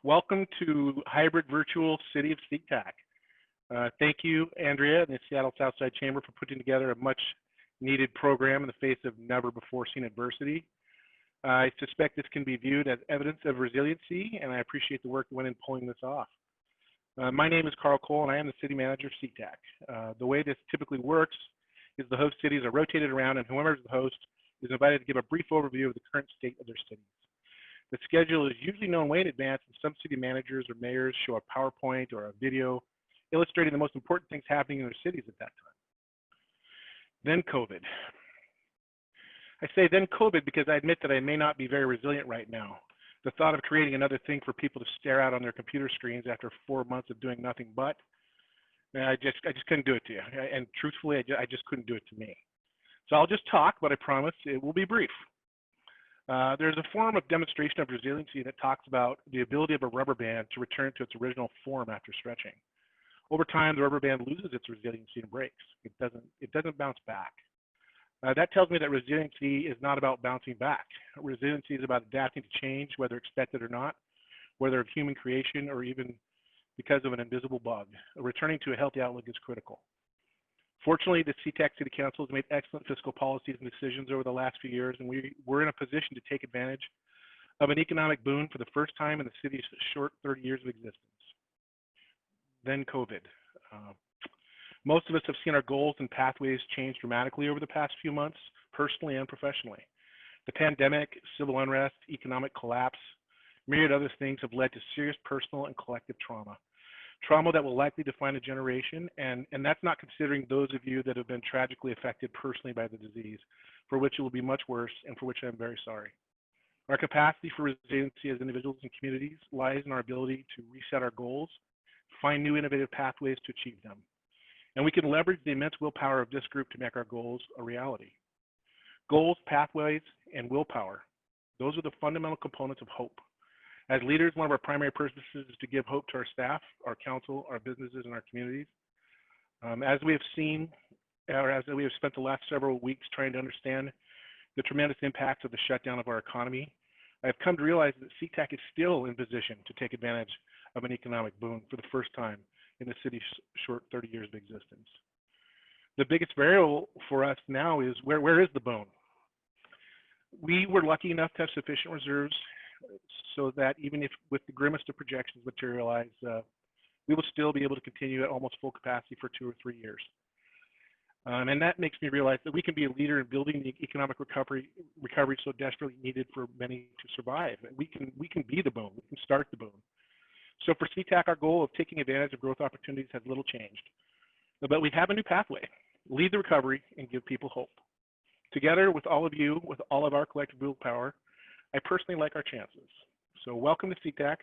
Welcome to hybrid virtual City of SeaTac. Thank you, Andrea and the Seattle Southside Chamber for putting together a much needed program in the face of never before seen adversity. I suspect this can be viewed as evidence of resiliency, and I appreciate the work that went in pulling this off. My name is Carl Cole, and I am the city manager of SeaTac. The way this typically works is the host cities are rotated around, and whoever is the host is invited to give a brief overview of the current state of their cities. The schedule is usually known way in advance, and some city managers or mayors show a PowerPoint or a video illustrating the most important things happening in their cities at that time. Then COVID. I say then COVID because I admit that I may not be very resilient right now. The thought of creating another thing for people to stare at on their computer screens after 4 months of doing nothing but, I just couldn't do it to you. And truthfully, I just couldn't do it to me. So I'll just talk, but I promise it will be brief. There's a form of demonstration of resiliency that talks about the ability of a rubber band to return to its original form after stretching. Over time, the rubber band loses its resiliency and breaks. It doesn't bounce back. That tells me that resiliency is not about bouncing back. Resiliency is about adapting to change, whether expected or not, whether of human creation or even because of an invisible bug. Returning to a healthy outlook is critical. Fortunately, the SeaTac City Council has made excellent fiscal policies and decisions over the last few years, and we're in a position to take advantage of an economic boon for the first time in the city's short 30 years of existence. Then COVID. Most of us have seen our goals and pathways change dramatically over the past few months, personally and professionally. The pandemic, civil unrest, economic collapse, myriad other things have led to serious personal and collective trauma. Trauma that will likely define a generation, and that's not considering those of you that have been tragically affected personally by the disease, for which it will be much worse and for which I'm very sorry. Our capacity for resiliency as individuals and communities lies in our ability to reset our goals, find new innovative pathways to achieve them. And we can leverage the immense willpower of this group to make our goals a reality. Goals, pathways, and willpower, those are the fundamental components of hope. As leaders, one of our primary purposes is to give hope to our staff, our council, our businesses, and our communities. As we have seen, or as we have spent the last several weeks trying to understand the tremendous impacts of the shutdown of our economy, I've come to realize that SeaTac is still in position to take advantage of an economic boom for the first time in the city's short 30 years of existence. The biggest variable for us now is where is the boom? We were lucky enough to have sufficient reserves so that even if with the grimmest of projections materialize, we will still be able to continue at almost full capacity for 2 or 3 years. And that makes me realize that we can be a leader in building the economic recovery so desperately needed for many to survive. We can be the boom. We can start the boom. So for SeaTac, our goal of taking advantage of growth opportunities has little changed. But we have a new pathway: lead the recovery and give people hope. Together with all of you, with all of our collective willpower, I personally like our chances. So welcome to SeaTac.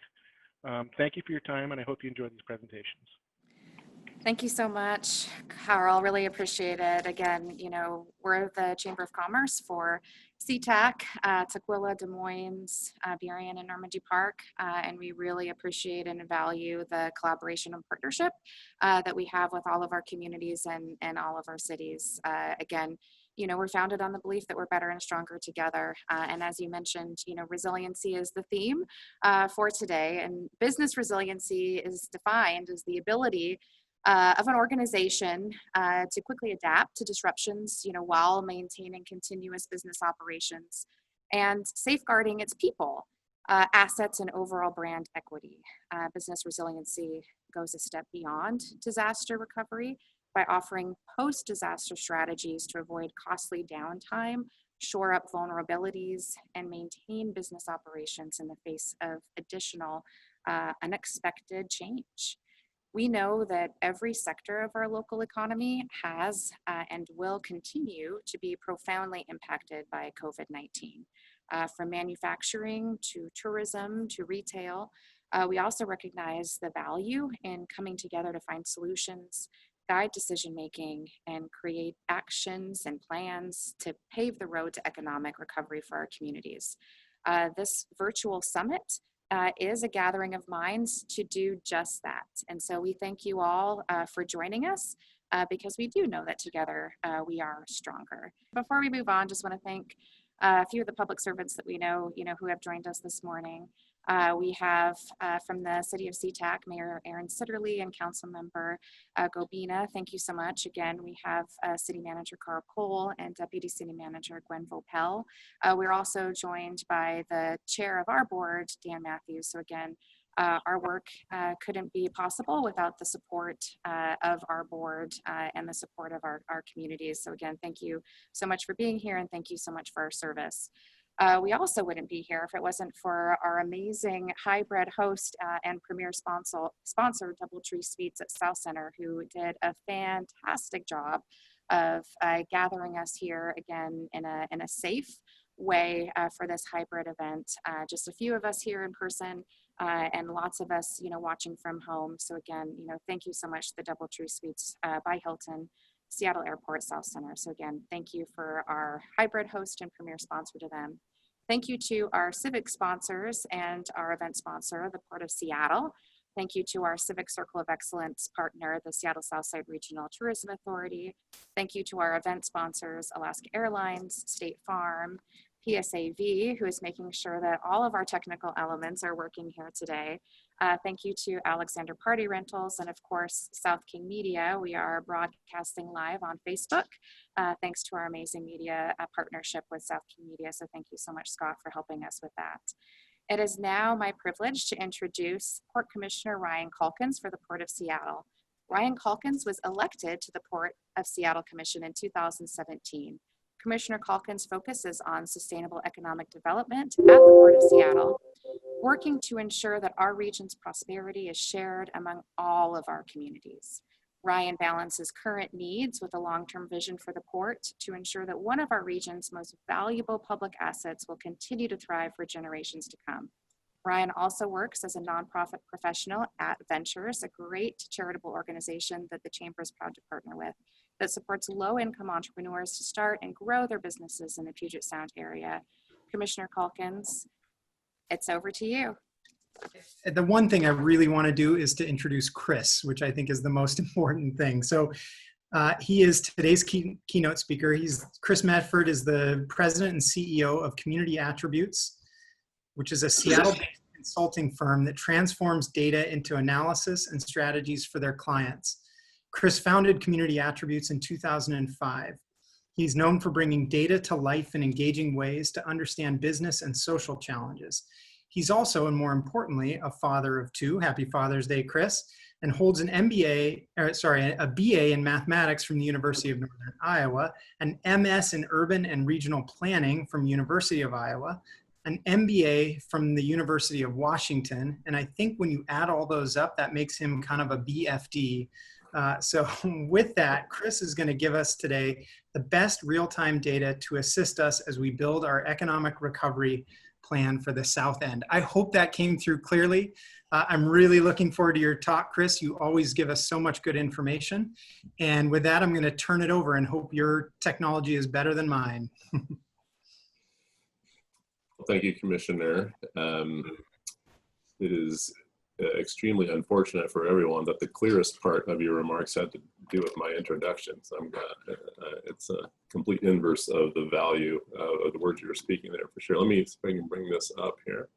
Thank you for your time, and I hope you enjoy these presentations. Thank you so much, Carl. Really appreciate it. Again, we're the Chamber of Commerce for SeaTac, Tukwila, Des Moines, Burien, and Normandy Park, and we really appreciate and value the collaboration and partnership that we have with all of our communities and all of our cities. Again, we're founded on the belief that we're better and stronger together. And as you mentioned, resiliency is the theme for today. And business resiliency is defined as the ability of an organization to quickly adapt to disruptions, while maintaining continuous business operations and safeguarding its people, assets, and overall brand equity. Business resiliency goes a step beyond disaster recovery by offering post-disaster strategies to avoid costly downtime, shore up vulnerabilities, and maintain business operations in the face of additional unexpected change. We know that every sector of our local economy has and will continue to be profoundly impacted by COVID-19. From manufacturing to tourism to retail, we also recognize the value in coming together to find solutions, guide decision-making, and create actions and plans to pave the road to economic recovery for our communities. This virtual summit is a gathering of minds to do just that. And so we thank you all for joining us because we do know that together we are stronger. Before we move on, just want to thank a few of the public servants that we know, who have joined us this morning. We have from the City of SeaTac, Mayor Aaron Sitterly and Councilmember Gobina. Thank you so much. Again, we have City Manager Carl Cole and Deputy City Manager Gwen Vopel. We're also joined by the chair of our board, Dan Matthews. So again, our work couldn't be possible without the support of our board and the support of our communities. So again, thank you so much for being here, and thank you so much for our service. We also wouldn't be here if it wasn't for our amazing hybrid host and premier sponsor, Doubletree Suites at South Center, who did a fantastic job of gathering us here again in a safe way for this hybrid event. Just a few of us here in person and lots of us, watching from home. So again, thank you so much to the Doubletree Suites by Hilton, Seattle Airport, South Center. So again, thank you for our hybrid host and premier sponsor to them. Thank you to our civic sponsors and our event sponsor, the Port of Seattle. Thank you to our Civic Circle of Excellence partner, the Seattle Southside Regional Tourism Authority. Thank you to our event sponsors, Alaska Airlines, State Farm, PSAV, who is making sure that all of our technical elements are working here today. Thank you to Alexander Party Rentals and of course, South King Media. We are broadcasting live on Facebook thanks to our amazing media partnership with South King Media. So thank you so much, Scott, for helping us with that. It is now my privilege to introduce Port Commissioner Ryan Calkins for the Port of Seattle. Ryan Calkins was elected to the Port of Seattle Commission in 2017. Commissioner Calkins focuses on sustainable economic development at the Port of Seattle, working to ensure that our region's prosperity is shared among all of our communities. Ryan balances current needs with a long-term vision for the port to ensure that one of our region's most valuable public assets will continue to thrive for generations to come. Ryan also works as a nonprofit professional at Ventures, a great charitable organization that the Chamber is proud to partner with, that supports low-income entrepreneurs to start and grow their businesses in the Puget Sound area. Commissioner Calkins, it's over to you. The one thing I really want to do is to introduce Kris, which I think is the most important thing. So he is today's keynote speaker. Kris Mefford is the president and CEO of Community Attributes, which is a Seattle-based consulting firm that transforms data into analysis and strategies for their clients. Kris founded Community Attributes in 2005. He's known for bringing data to life in engaging ways to understand business and social challenges. He's also, and more importantly, a father of two. Happy Father's Day, Kris, and holds an a BA in mathematics from the University of Northern Iowa, an MS in urban and regional planning from University of Iowa, an MBA from the University of Washington. And I think when you add all those up, that makes him kind of a BFD. So with that, Kris is going to give us today the best real-time data to assist us as we build our economic recovery plan for the South End. I hope that came through clearly. I'm really looking forward to your talk, Kris. You always give us so much good information. And with that, I'm going to turn it over and hope your technology is better than mine. Thank you, Commissioner. It is extremely unfortunate for everyone that the clearest part of your remarks had to do with my introduction. So it's a complete inverse of the value of the words you were speaking there for sure. Let me see if I can bring this up here.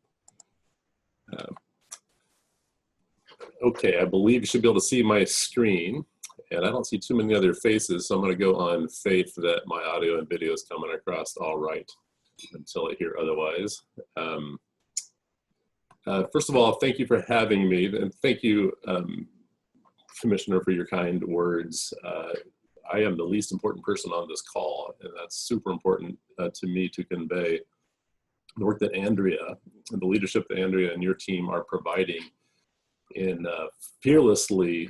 Okay, I believe you should be able to see my screen, and I don't see too many other faces, so I'm going to go on faith that my audio and video is coming across all right until I hear otherwise. First of all, thank you for having me, and thank you, Commissioner, for your kind words. I am the least important person on this call, and that's super important to me to convey the work that Andrea and the leadership that Andrea and your team are providing in fearlessly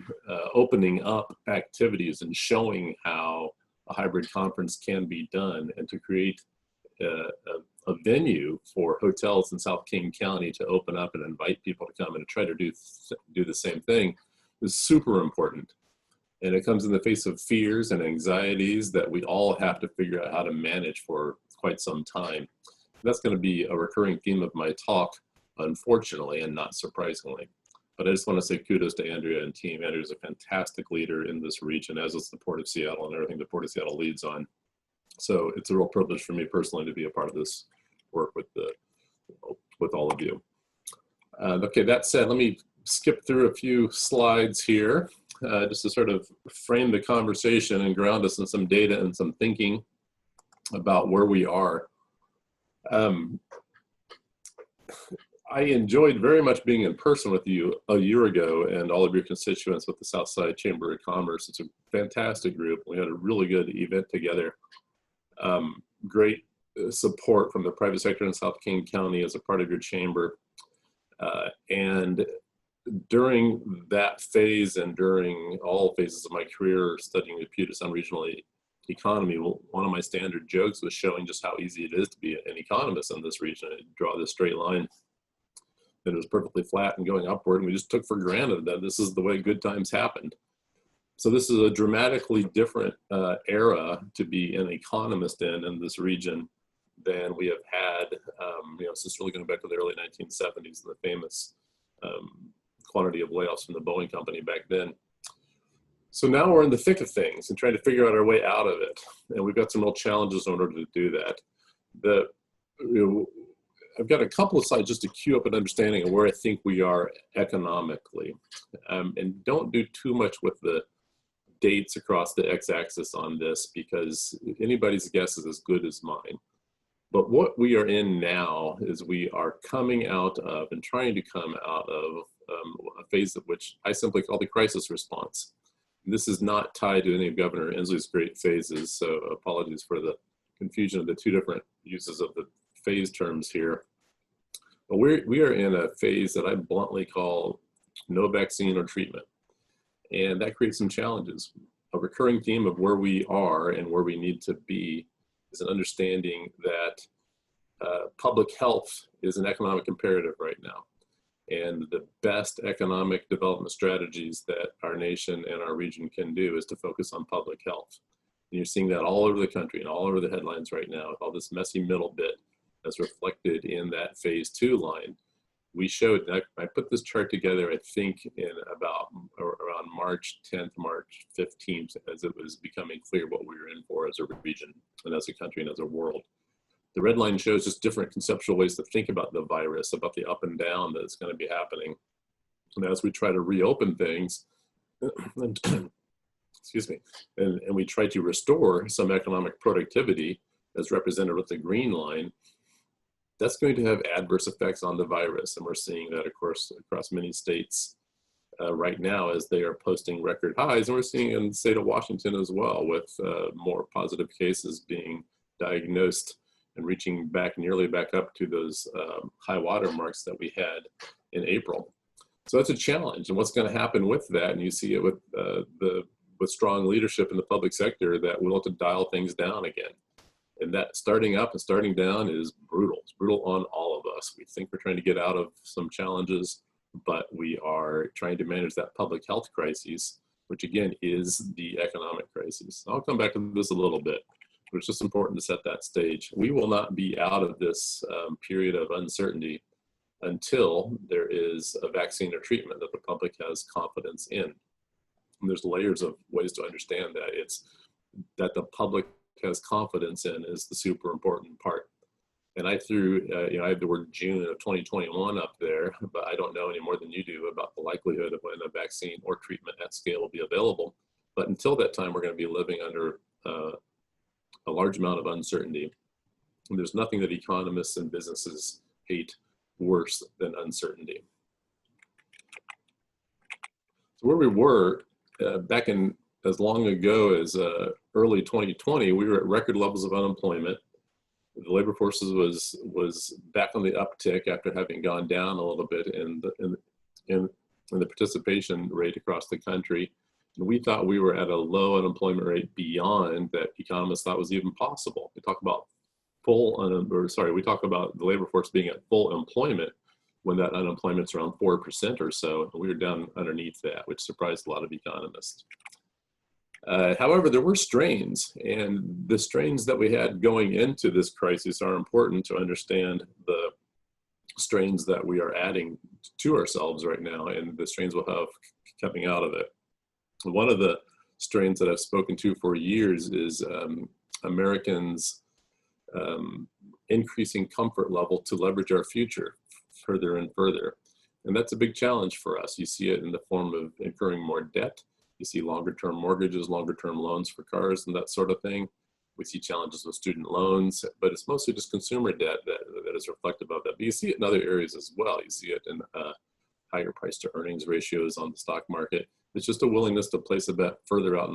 opening up activities and showing how a hybrid conference can be done, and to create a venue for hotels in South King County to open up and invite people to come and to try to do the same thing is super important. And it comes in the face of fears and anxieties that we all have to figure out how to manage for quite some time. That's going to be a recurring theme of my talk, unfortunately, and not surprisingly. But I just want to say kudos to Andrea and team. Andrea's a fantastic leader in this region, as is the Port of Seattle and everything the Port of Seattle leads on. So it's a real privilege for me personally to be a part of this work with all of you. Okay, that said, let me skip through a few slides here just to sort of frame the conversation and ground us in some data and some thinking about where we are. I enjoyed very much being in person with you a year ago and all of your constituents with the Southside Chamber of Commerce. It's a fantastic group. We had a really good event together. Great support from the private sector in South King County as a part of your chamber. And during that phase and during all phases of my career studying the Puget Sound regional economy, one of my standard jokes was showing just how easy it is to be an economist in this region. I'd draw this straight line that it was perfectly flat and going upward, and we just took for granted that this is the way good times happened. So this is a dramatically different era to be an economist in this region than we have had, since really going back to the early 1970s and the famous quantity of layoffs from the Boeing company back then. So now we're in the thick of things and trying to figure out our way out of it. And we've got some real challenges in order to do that. I've got a couple of slides just to cue up an understanding of where I think we are economically. And don't do too much with the dates across the x-axis on this, because anybody's guess is as good as mine. But what we are in now is we are coming out of and trying to come out of a phase of which I simply call the crisis response. This is not tied to any of Governor Inslee's great phases, so apologies for the confusion of the two different uses of the phase terms here. But we are in a phase that I bluntly call no vaccine or treatment. And that creates some challenges. A recurring theme of where we are and where we need to be is an understanding that public health is an economic imperative right now. And the best economic development strategies that our nation and our region can do is to focus on public health. And you're seeing that all over the country and all over the headlines right now, with all this messy middle bit that's reflected in that phase 2 line. We showed, I put this chart together, I think, in about around March 10th, March 15th, as it was becoming clear what we were in for as a region and as a country and as a world. The red line shows just different conceptual ways to think about the virus, about the up and down that's going to be happening. And as we try to reopen things, excuse me, and we try to restore some economic productivity as represented with the green line, that's going to have adverse effects on the virus. And we're seeing that, of course, across many states right now as they are posting record highs. And we're seeing in the state of Washington as well, with more positive cases being diagnosed and reaching back nearly back up to those high water marks that we had in April. So that's a challenge. And what's going to happen with that, and you see it with with strong leadership in the public sector, that we'll have to dial things down again. And that starting up and starting down is brutal. It's brutal on all of us. We think we're trying to get out of some challenges, but we are trying to manage that public health crisis, which again is the economic crisis. I'll come back to this a little bit, but it's just important to set that stage. We will not be out of this period of uncertainty until there is a vaccine or treatment that the public has confidence in. And there's layers of ways to understand that. It's that the public has confidence in is the super important part. And I threw, I have the word June of 2021 up there, but I don't know any more than you do about the likelihood of when a vaccine or treatment at scale will be available. But until that time, we're going to be living under a large amount of uncertainty. And there's nothing that economists and businesses hate worse than uncertainty. So where we were back in as long ago as early 2020, we were at record levels of unemployment. The labor force was back on the uptick after having gone down a little bit in the participation rate across the country. And we thought we were at a low unemployment rate beyond that economists thought was even possible. We talk about we talk about the labor force being at full employment when that unemployment's around 4% or so. And we were down underneath that, which surprised a lot of economists. However, there were strains, and the strains that we had going into this crisis are important to understand the strains that we are adding to ourselves right now, and the strains we'll have coming out of it. One of the strains that I've spoken to for years is Americans' increasing comfort level to leverage our future further and further. And that's a big challenge for us. You see it in the form of incurring more debt. You see longer term mortgages, longer term loans for cars and that sort of thing. We see challenges with student loans, but it's mostly just consumer debt that is reflective of that. But you see it in other areas as well. You see it in higher price to earnings ratios on the stock market. It's just a willingness to place a bet further out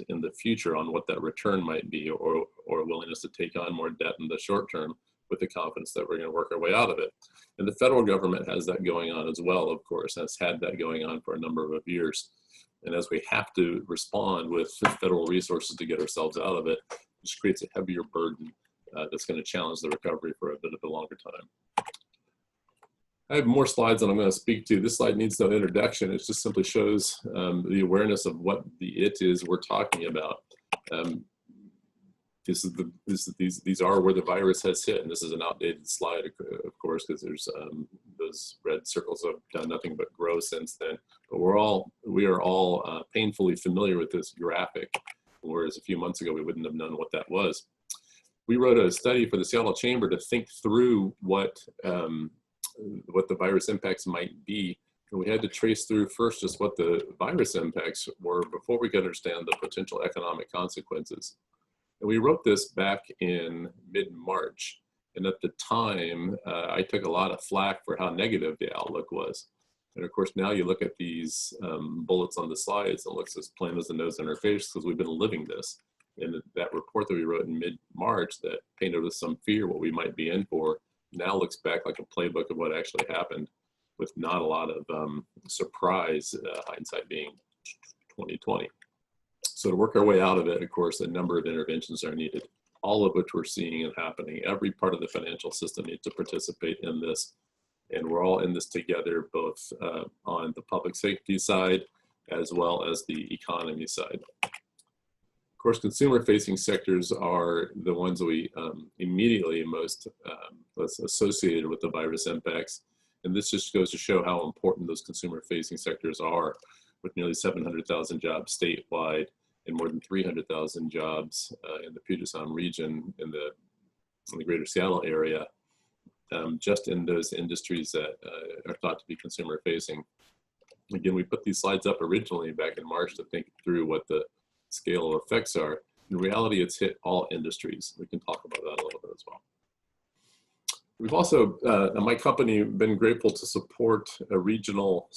in the future on what that return might be, or a willingness to take on more debt in the short term with the confidence that we're going to work our way out of it. And the federal government has that going on as well, of course, has had that going on for a number of years. And as we have to respond with federal resources to get ourselves out of it, it just creates a heavier burden that's going to challenge the recovery for a bit of a longer time. I have more slides that I'm going to speak to. This slide needs no introduction. It just simply shows the awareness of what the it is we're talking about. These are where the virus has hit, and this is an outdated slide, of course, because there's those red circles have done nothing but grow since then. But we are all painfully familiar with this graphic, whereas a few months ago we wouldn't have known what that was. We wrote a study for the Seattle Chamber to think through what the virus impacts might be. And we had to trace through first just what the virus impacts were before we could understand the potential economic consequences. And we wrote this back in mid-March. And at the time, I took a lot of flack for how negative the outlook was. And of course, now you look at these bullets on the slides, and it looks as plain as the nose on our face because we've been living this. And that report that we wrote in mid-March that painted with some fear what we might be in for now looks back like a playbook of what actually happened, with not a lot of surprise, hindsight being 2020. So to work our way out of it, of course, a number of interventions are needed, all of which we're seeing and happening. Every part of the financial system needs to participate in this. And we're all in this together, both on the public safety side, as well as the economy side. Of course, consumer-facing sectors are the ones that we immediately most associated with the virus impacts. And this just goes to show how important those consumer-facing sectors are, with nearly 700,000 jobs statewide and more than 300,000 jobs in the Puget Sound region in the greater Seattle area, just in those industries that are thought to be consumer-facing. Again, we put these slides up originally back in March to think through what the scale of effects are. In reality, it's hit all industries. We can talk about that a little bit as well. We've also, at my company, been grateful to support a regional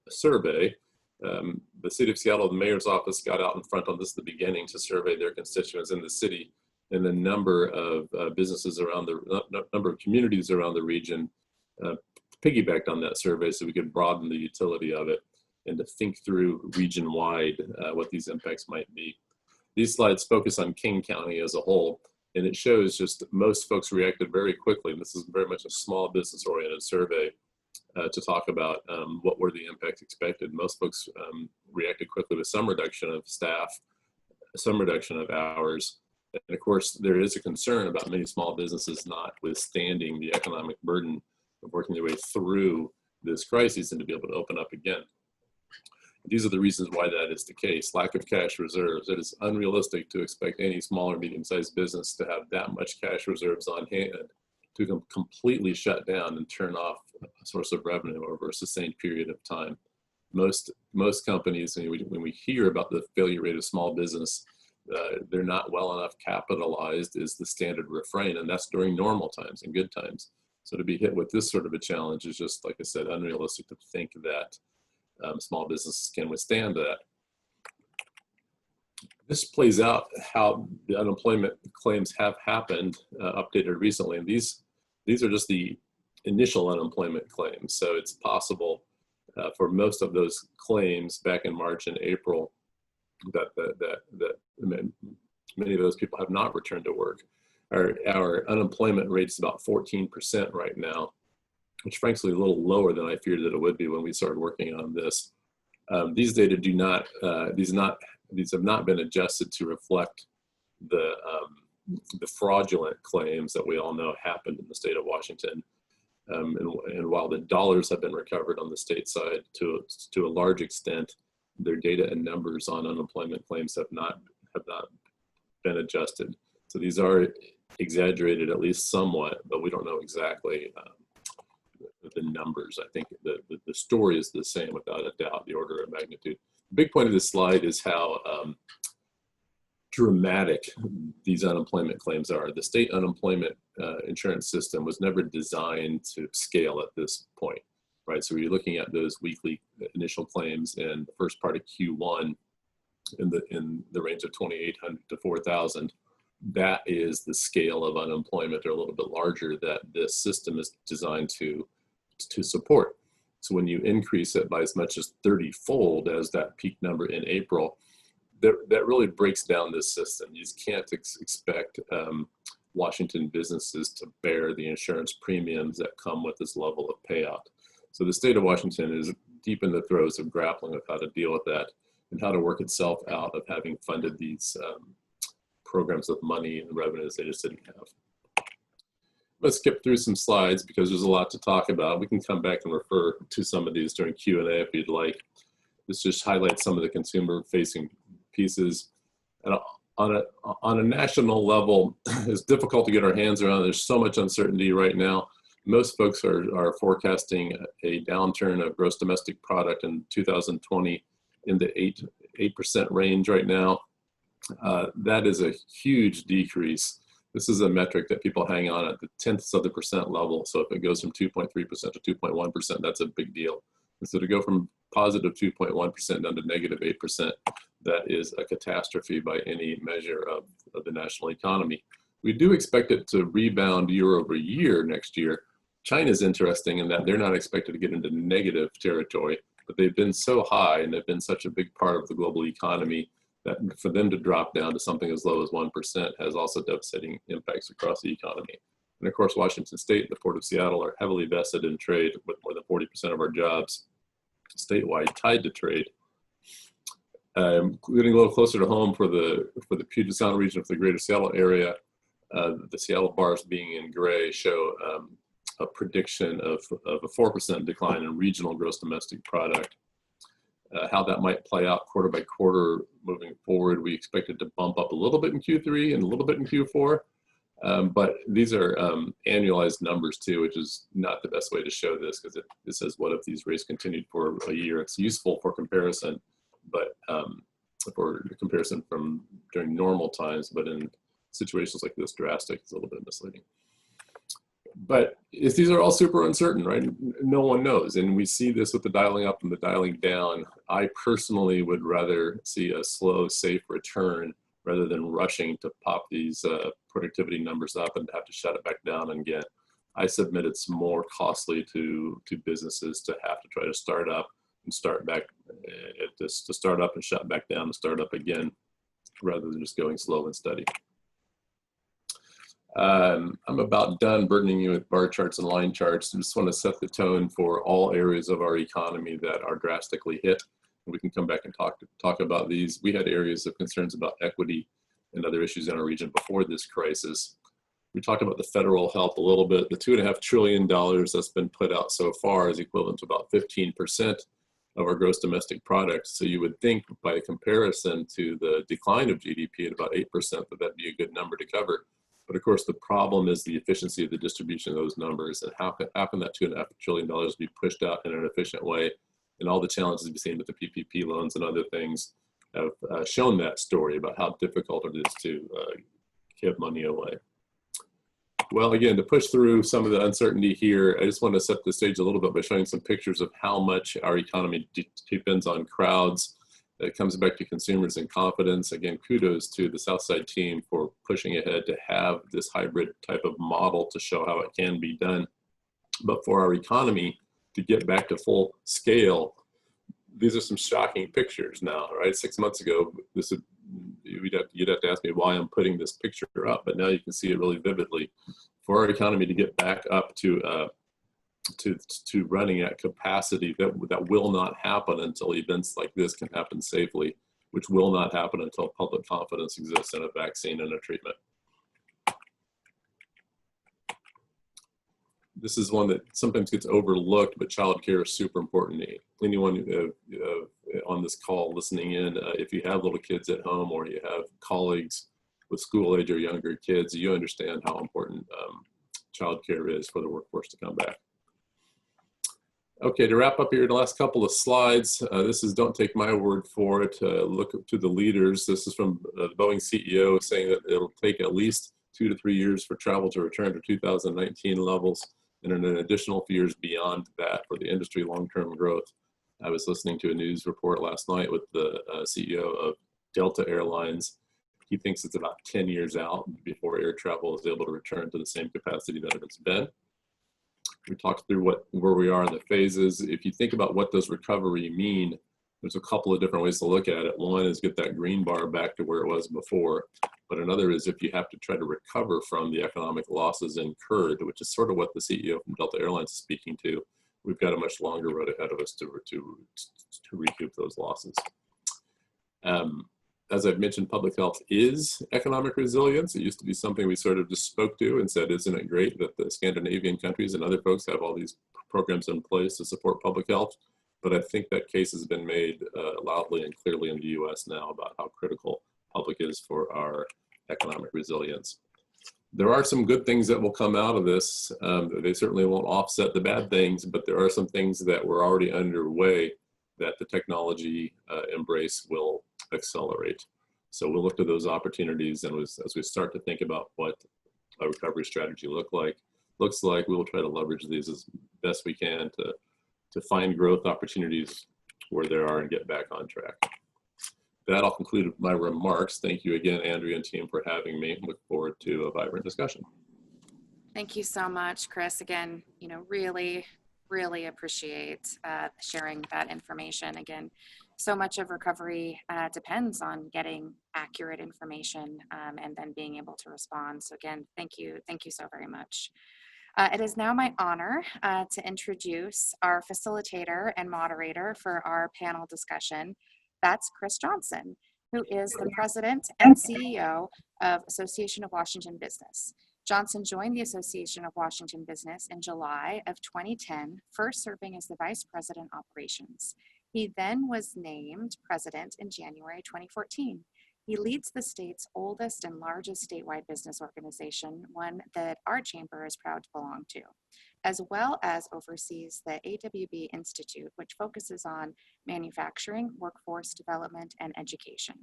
survey. The City of Seattle, the Mayor's Office got out in front on this at the beginning to survey their constituents in the city, and the number of businesses around the number of communities around the region piggybacked on that survey so we could broaden the utility of it and to think through region-wide what these impacts might be. These slides focus on King County as a whole, and it shows just most folks reacted very quickly. And this is very much a small business-oriented survey to talk about what were the impacts expected. Most folks reacted quickly with some reduction of staff, some reduction of hours. And of course, there is a concern about many small businesses not withstanding the economic burden of working their way through this crisis and to be able to open up again. These are the reasons why that is the case. Lack of cash reserves. It is unrealistic to expect any small or medium-sized business to have that much cash reserves on hand to completely shut down and turn off a source of revenue over a sustained period of time. Most companies, when we hear about the failure rate of small business, they're not well enough capitalized is the standard refrain, and that's during normal times and good times. So to be hit with this sort of a challenge is just, like I said, unrealistic to think that small businesses can withstand that. This plays out how the unemployment claims have happened, updated recently, and these are just the initial unemployment claims. So it's possible for most of those claims back in March and April that many of those people have not returned to work. Our unemployment rate is about 14% right now, which frankly is a little lower than I feared that it would be when we started working on this. These data these have not been adjusted to reflect the fraudulent claims that we all know happened in the state of Washington. And while the dollars have been recovered on the state side to a large extent, their data and numbers on unemployment claims have not been adjusted. So these are exaggerated at least somewhat, but we don't know exactly the numbers. I think the story is the same without a doubt, the order of magnitude. The big point of this slide is how dramatic these unemployment claims are. The state unemployment insurance system was never designed to scale at this point, right? So you're looking at those weekly initial claims in the first part of Q1 in the range of 2,800 to 4,000. That is the scale of unemployment, or a little bit larger, that this system is designed to support. So when you increase it by as much as 30-fold as that peak number in April, that really breaks down this system. You just can't expect Washington businesses to bear the insurance premiums that come with this level of payout. So the state of Washington is deep in the throes of grappling with how to deal with that and how to work itself out of having funded these programs with money and revenues they just didn't have. Let's skip through some slides because there's a lot to talk about. We can come back and refer to some of these during Q&A if you'd like. This just highlights some of the consumer-facing pieces. And on a national level, it's difficult to get our hands around. There's so much uncertainty right now. Most folks are forecasting a downturn of gross domestic product in 2020 in the 8% range right now. That is a huge decrease. This is a metric that people hang on at the tenths of the percent level. So if it goes from 2.3% to 2.1%, that's a big deal. And so to go from positive 2.1% down to negative 8%, that is a catastrophe by any measure of the national economy. We do expect it to rebound year over year next year. China's interesting in that they're not expected to get into negative territory, but they've been so high and they've been such a big part of the global economy that for them to drop down to something as low as 1% has also devastating impacts across the economy. And of course, Washington State and the Port of Seattle are heavily vested in trade, with more than 40% of our jobs statewide tied to trade. Getting a little closer to home for the Puget Sound region, for the greater Seattle area, the Seattle bars being in gray show a prediction of a 4% decline in regional gross domestic product. How that might play out quarter by quarter moving forward, we expect it to bump up a little bit in Q3 and a little bit in Q4. But these are annualized numbers too, which is not the best way to show this, because it says what if these rates continued for a year. It's useful for comparison, but for comparison from during normal times, but in situations like this, drastic, it's a little bit misleading. But these are all super uncertain, right? No one knows. And we see this with the dialing up and the dialing down. I personally would rather see a slow, safe return rather than rushing to pop these productivity numbers up and have to shut it back down again. I submit it's more costly to businesses to have to try to start up and start back, to start up and shut back down and start up again, rather than just going slow and steady. I'm about done burdening you with bar charts and line charts. I just want to set the tone for all areas of our economy that are drastically hit. We can come back and talk about these. We had areas of concerns about equity and other issues in our region before this crisis. We talked about the federal help a little bit. The $2.5 trillion that's been put out so far is equivalent to about 15% of our gross domestic product. So you would think, by comparison to the decline of GDP at about 8%, that that'd be a good number to cover. But of course, the problem is the efficiency of the distribution of those numbers, and how can that $2.5 trillion be pushed out in an efficient way? And all the challenges we've seen with the PPP loans and other things have shown that story about how difficult it is to give money away. Well, again, to push through some of the uncertainty here, I just want to set the stage a little bit by showing some pictures of how much our economy depends on crowds. It comes back to consumers and confidence. Again, kudos to the Southside team for pushing ahead to have this hybrid type of model to show how it can be done. But for our economy to get back to full scale, these are some shocking pictures now, right? 6 months ago, you'd have to ask me why I'm putting this picture up, but now you can see it really vividly. For our economy to get back up to running at capacity, that will not happen until events like this can happen safely, which will not happen until public confidence exists in a vaccine and a treatment. This is one that sometimes gets overlooked, but childcare is super important. Anyone on this call listening in, if you have little kids at home or you have colleagues with school age or younger kids, you understand how important childcare is for the workforce to come back. Okay, to wrap up here, the last couple of slides, this is, don't take my word for it, look to the leaders. This is from the Boeing CEO saying that it'll take at least 2 to 3 years for travel to return to 2019 levels, and an additional few years beyond that for the industry long-term growth. I was listening to a news report last night with the CEO of Delta Airlines. He thinks it's about 10 years out before air travel is able to return to the same capacity that it's been. We talked through where we are in the phases. If you think about what does recovery mean, there's a couple of different ways to look at it. One is get that green bar back to where it was before, but another is if you have to try to recover from the economic losses incurred, which is sort of what the CEO from Delta Airlines is speaking to. We've got a much longer road ahead of us to recoup those losses. As I've mentioned, public health is economic resilience. It used to be something we sort of just spoke to and said, isn't it great that the Scandinavian countries and other folks have all these programs in place to support public health? But I think that case has been made loudly and clearly in the US now about how critical public is for our economic resilience. There are some good things that will come out of this. They certainly won't offset the bad things, but there are some things that were already underway that the technology embrace will accelerate. So we'll look to those opportunities, and as we start to think about what a recovery strategy looks like, we will try to leverage these as best we can to find growth opportunities where there are and get back on track. That'll conclude my remarks. Thank you again, Andrea and team, for having me. Look forward to a vibrant discussion. Thank you so much, Kris. Again, really appreciate sharing that information. Again, so much of recovery depends on getting accurate information and then being able to respond. So again, thank you so very much. It is now my honor to introduce our facilitator and moderator for our panel discussion. That's Kris Johnson, who is the president and CEO of Association of Washington Business. Johnson joined the Association of Washington Business in July of 2010, first serving as the Vice President Operations. He then was named president in January 2014. He leads the state's oldest and largest statewide business organization, one that our chamber is proud to belong to, as well as oversees the AWB Institute, which focuses on manufacturing, workforce development, and education.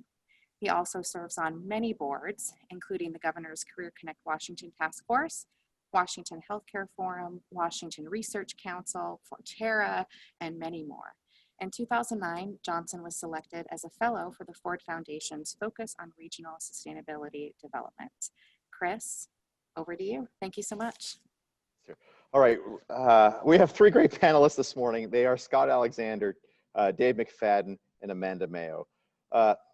He also serves on many boards, including the Governor's Career Connect Washington Task Force, Washington Healthcare Forum, Washington Research Council, Forterra, and many more. In 2009, Johnson was selected as a fellow for the Ford Foundation's Focus on Regional Sustainability Development. Kris, over to you. Thank you so much. All right, we have three great panelists this morning. They are Scott Alexander, Dave McFadden, and Amanda Mayo.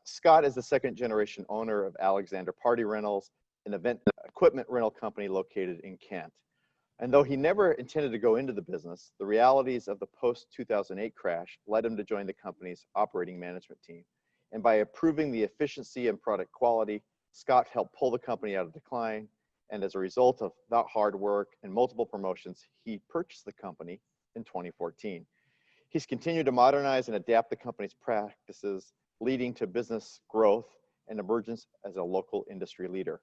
Scott is the second generation owner of Alexander Party Rentals, an event equipment rental company located in Kent. And though he never intended to go into the business, the realities of the post-2008 crash led him to join the company's operating management team. And by improving the efficiency and product quality, Scott helped pull the company out of decline. And as a result of that hard work and multiple promotions, he purchased the company in 2014. He's continued to modernize and adapt the company's practices, leading to business growth and emergence as a local industry leader.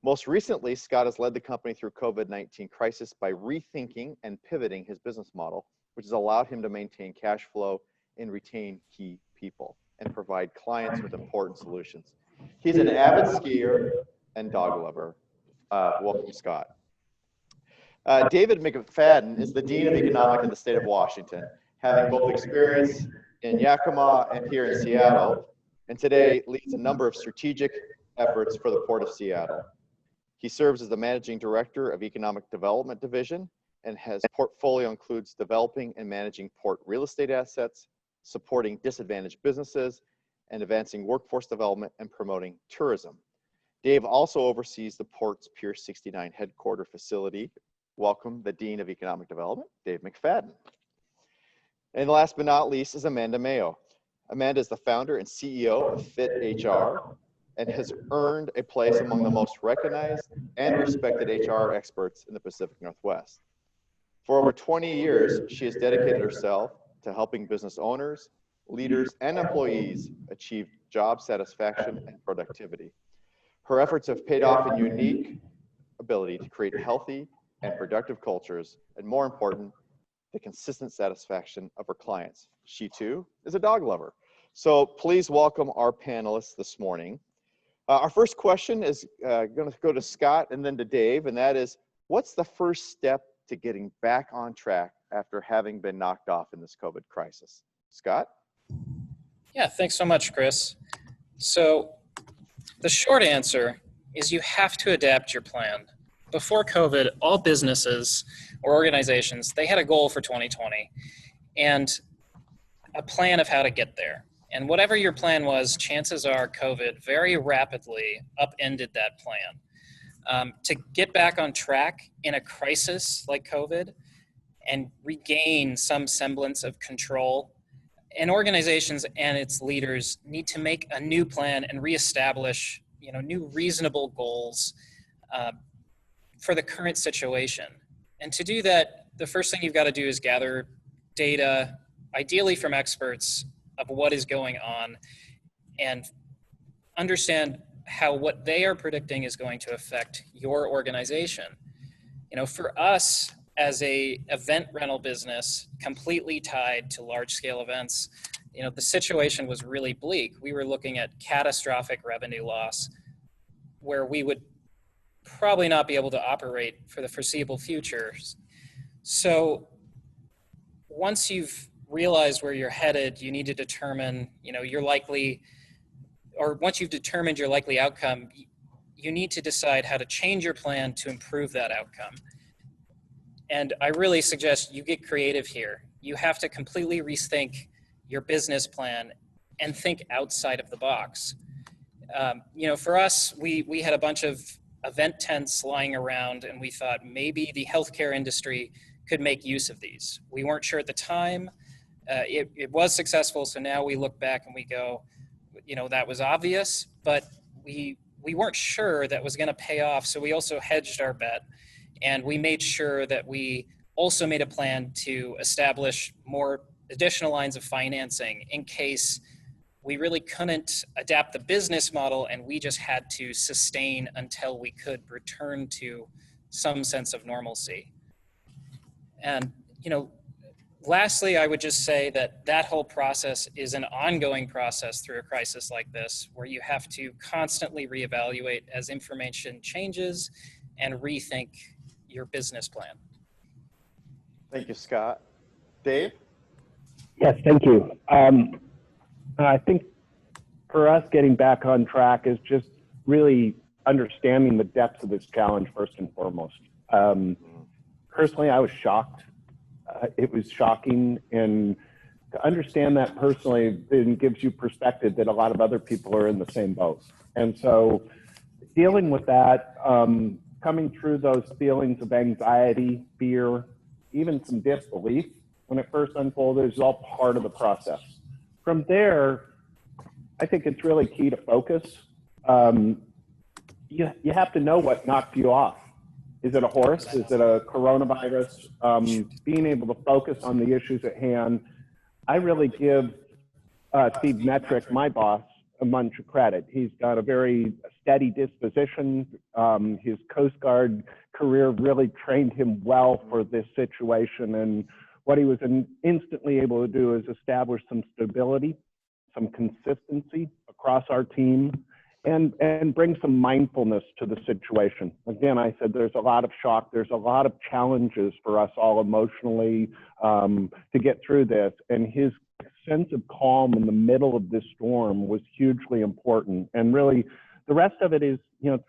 Most recently, Scott has led the company through COVID-19 crisis by rethinking and pivoting his business model, which has allowed him to maintain cash flow and retain key people and provide clients with important solutions. He's an avid skier and dog lover. Welcome, Scott. David McFadden is the Dean of Economic in the state of Washington, having both experience in Yakima and here in Seattle, and today leads a number of strategic efforts for the Port of Seattle. He serves as the Managing Director of Economic Development Division, and his portfolio includes developing and managing port real estate assets, supporting disadvantaged businesses, and advancing workforce development and promoting tourism. Dave also oversees the Port's Pier 69 headquarter facility. Welcome, the Dean of Economic Development, Dave McFadden. And last but not least is Amanda Mayo. Amanda is the founder and CEO of Fit HR and has earned a place among the most recognized and respected HR experts in the Pacific Northwest. For over 20 years, she has dedicated herself to helping business owners, leaders, and employees achieve job satisfaction and productivity. Her efforts have paid off in unique ability to create healthy and productive cultures, and more important, the consistent satisfaction of her clients. She too is a dog lover. So please welcome our panelists this morning. Our first question is going to go to Scott and then to Dave, and that is, what's the first step to getting back on track after having been knocked off in this COVID crisis? Scott? Yeah, thanks so much, Kris. So the short answer is you have to adapt your plan. Before COVID, all businesses or organizations, they had a goal for 2020 and a plan of how to get there. And whatever your plan was, chances are COVID very rapidly upended that plan. To get back on track in a crisis like COVID and regain some semblance of control, and organizations and its leaders need to make a new plan and reestablish, new reasonable goals for the current situation. And to do that, the first thing you've got to do is gather data, ideally from experts, of what is going on and understand how what they are predicting is going to affect your organization. For us as a event rental business completely tied to large scale events, the situation was really bleak. We were looking at catastrophic revenue loss where we would probably not be able to operate for the foreseeable future. So once you've realized where you're headed, you need to determine, once you've determined your likely outcome, you need to decide how to change your plan to improve that outcome. And I really suggest you get creative here. You have to completely rethink your business plan and think outside of the box. For us, we had a bunch of event tents lying around and we thought maybe the healthcare industry could make use of these. We weren't sure at the time. It was successful, so now we look back and we go, that was obvious, but we weren't sure that was going to pay off, so we also hedged our bet, and we made sure that we also made a plan to establish more additional lines of financing in case we really couldn't adapt the business model and we just had to sustain until we could return to some sense of normalcy. And, lastly, I would just say that whole process is an ongoing process through a crisis like this, where you have to constantly reevaluate as information changes and rethink your business plan. Thank you, Scott. Dave? Yes, thank you. I think for us, getting back on track is just really understanding the depths of this challenge first and foremost. Personally, I was shocked. It was shocking, and to understand that personally then gives you perspective that a lot of other people are in the same boat. And so dealing with that, coming through those feelings of anxiety, fear, even some disbelief when it first unfolded is all part of the process. From there, I think it's really key to focus. You have to know what knocked you off. Is it a horse? Is it a coronavirus? Being able to focus on the issues at hand. I really give Steve Metrick, my boss, a bunch of credit. He's got a very steady disposition. His Coast Guard career really trained him well for this situation. And what he was instantly able to do is establish some stability, some consistency across our team, and bring some mindfulness to the situation. Again, I said there's a lot of shock. There's a lot of challenges for us all emotionally to get through this. And his sense of calm in the middle of this storm was hugely important. And really, the rest of it is,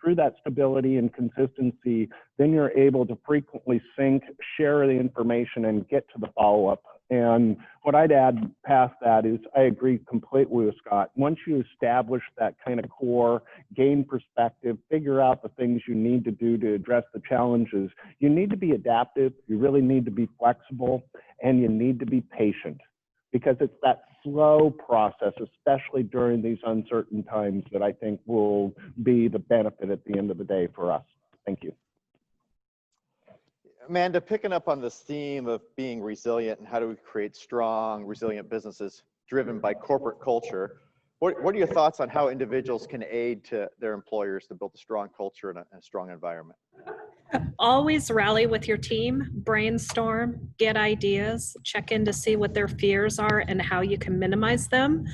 through that stability and consistency, then you're able to frequently sync, share the information, and get to the follow-up. And what I'd add past that is I agree completely with Scott. Once you establish that kind of core, gain perspective, figure out the things you need to do to address the challenges, you need to be adaptive, you really need to be flexible, and you need to be patient, because it's that slow process, especially during these uncertain times, that I think will be the benefit at the end of the day for us. Thank you. Amanda, picking up on this theme of being resilient and how do we create strong, resilient businesses driven by corporate culture, what are your thoughts on how individuals can aid to their employers to build a strong culture and a strong environment? Always rally with your team, brainstorm, get ideas, check in to see what their fears are and how you can minimize them.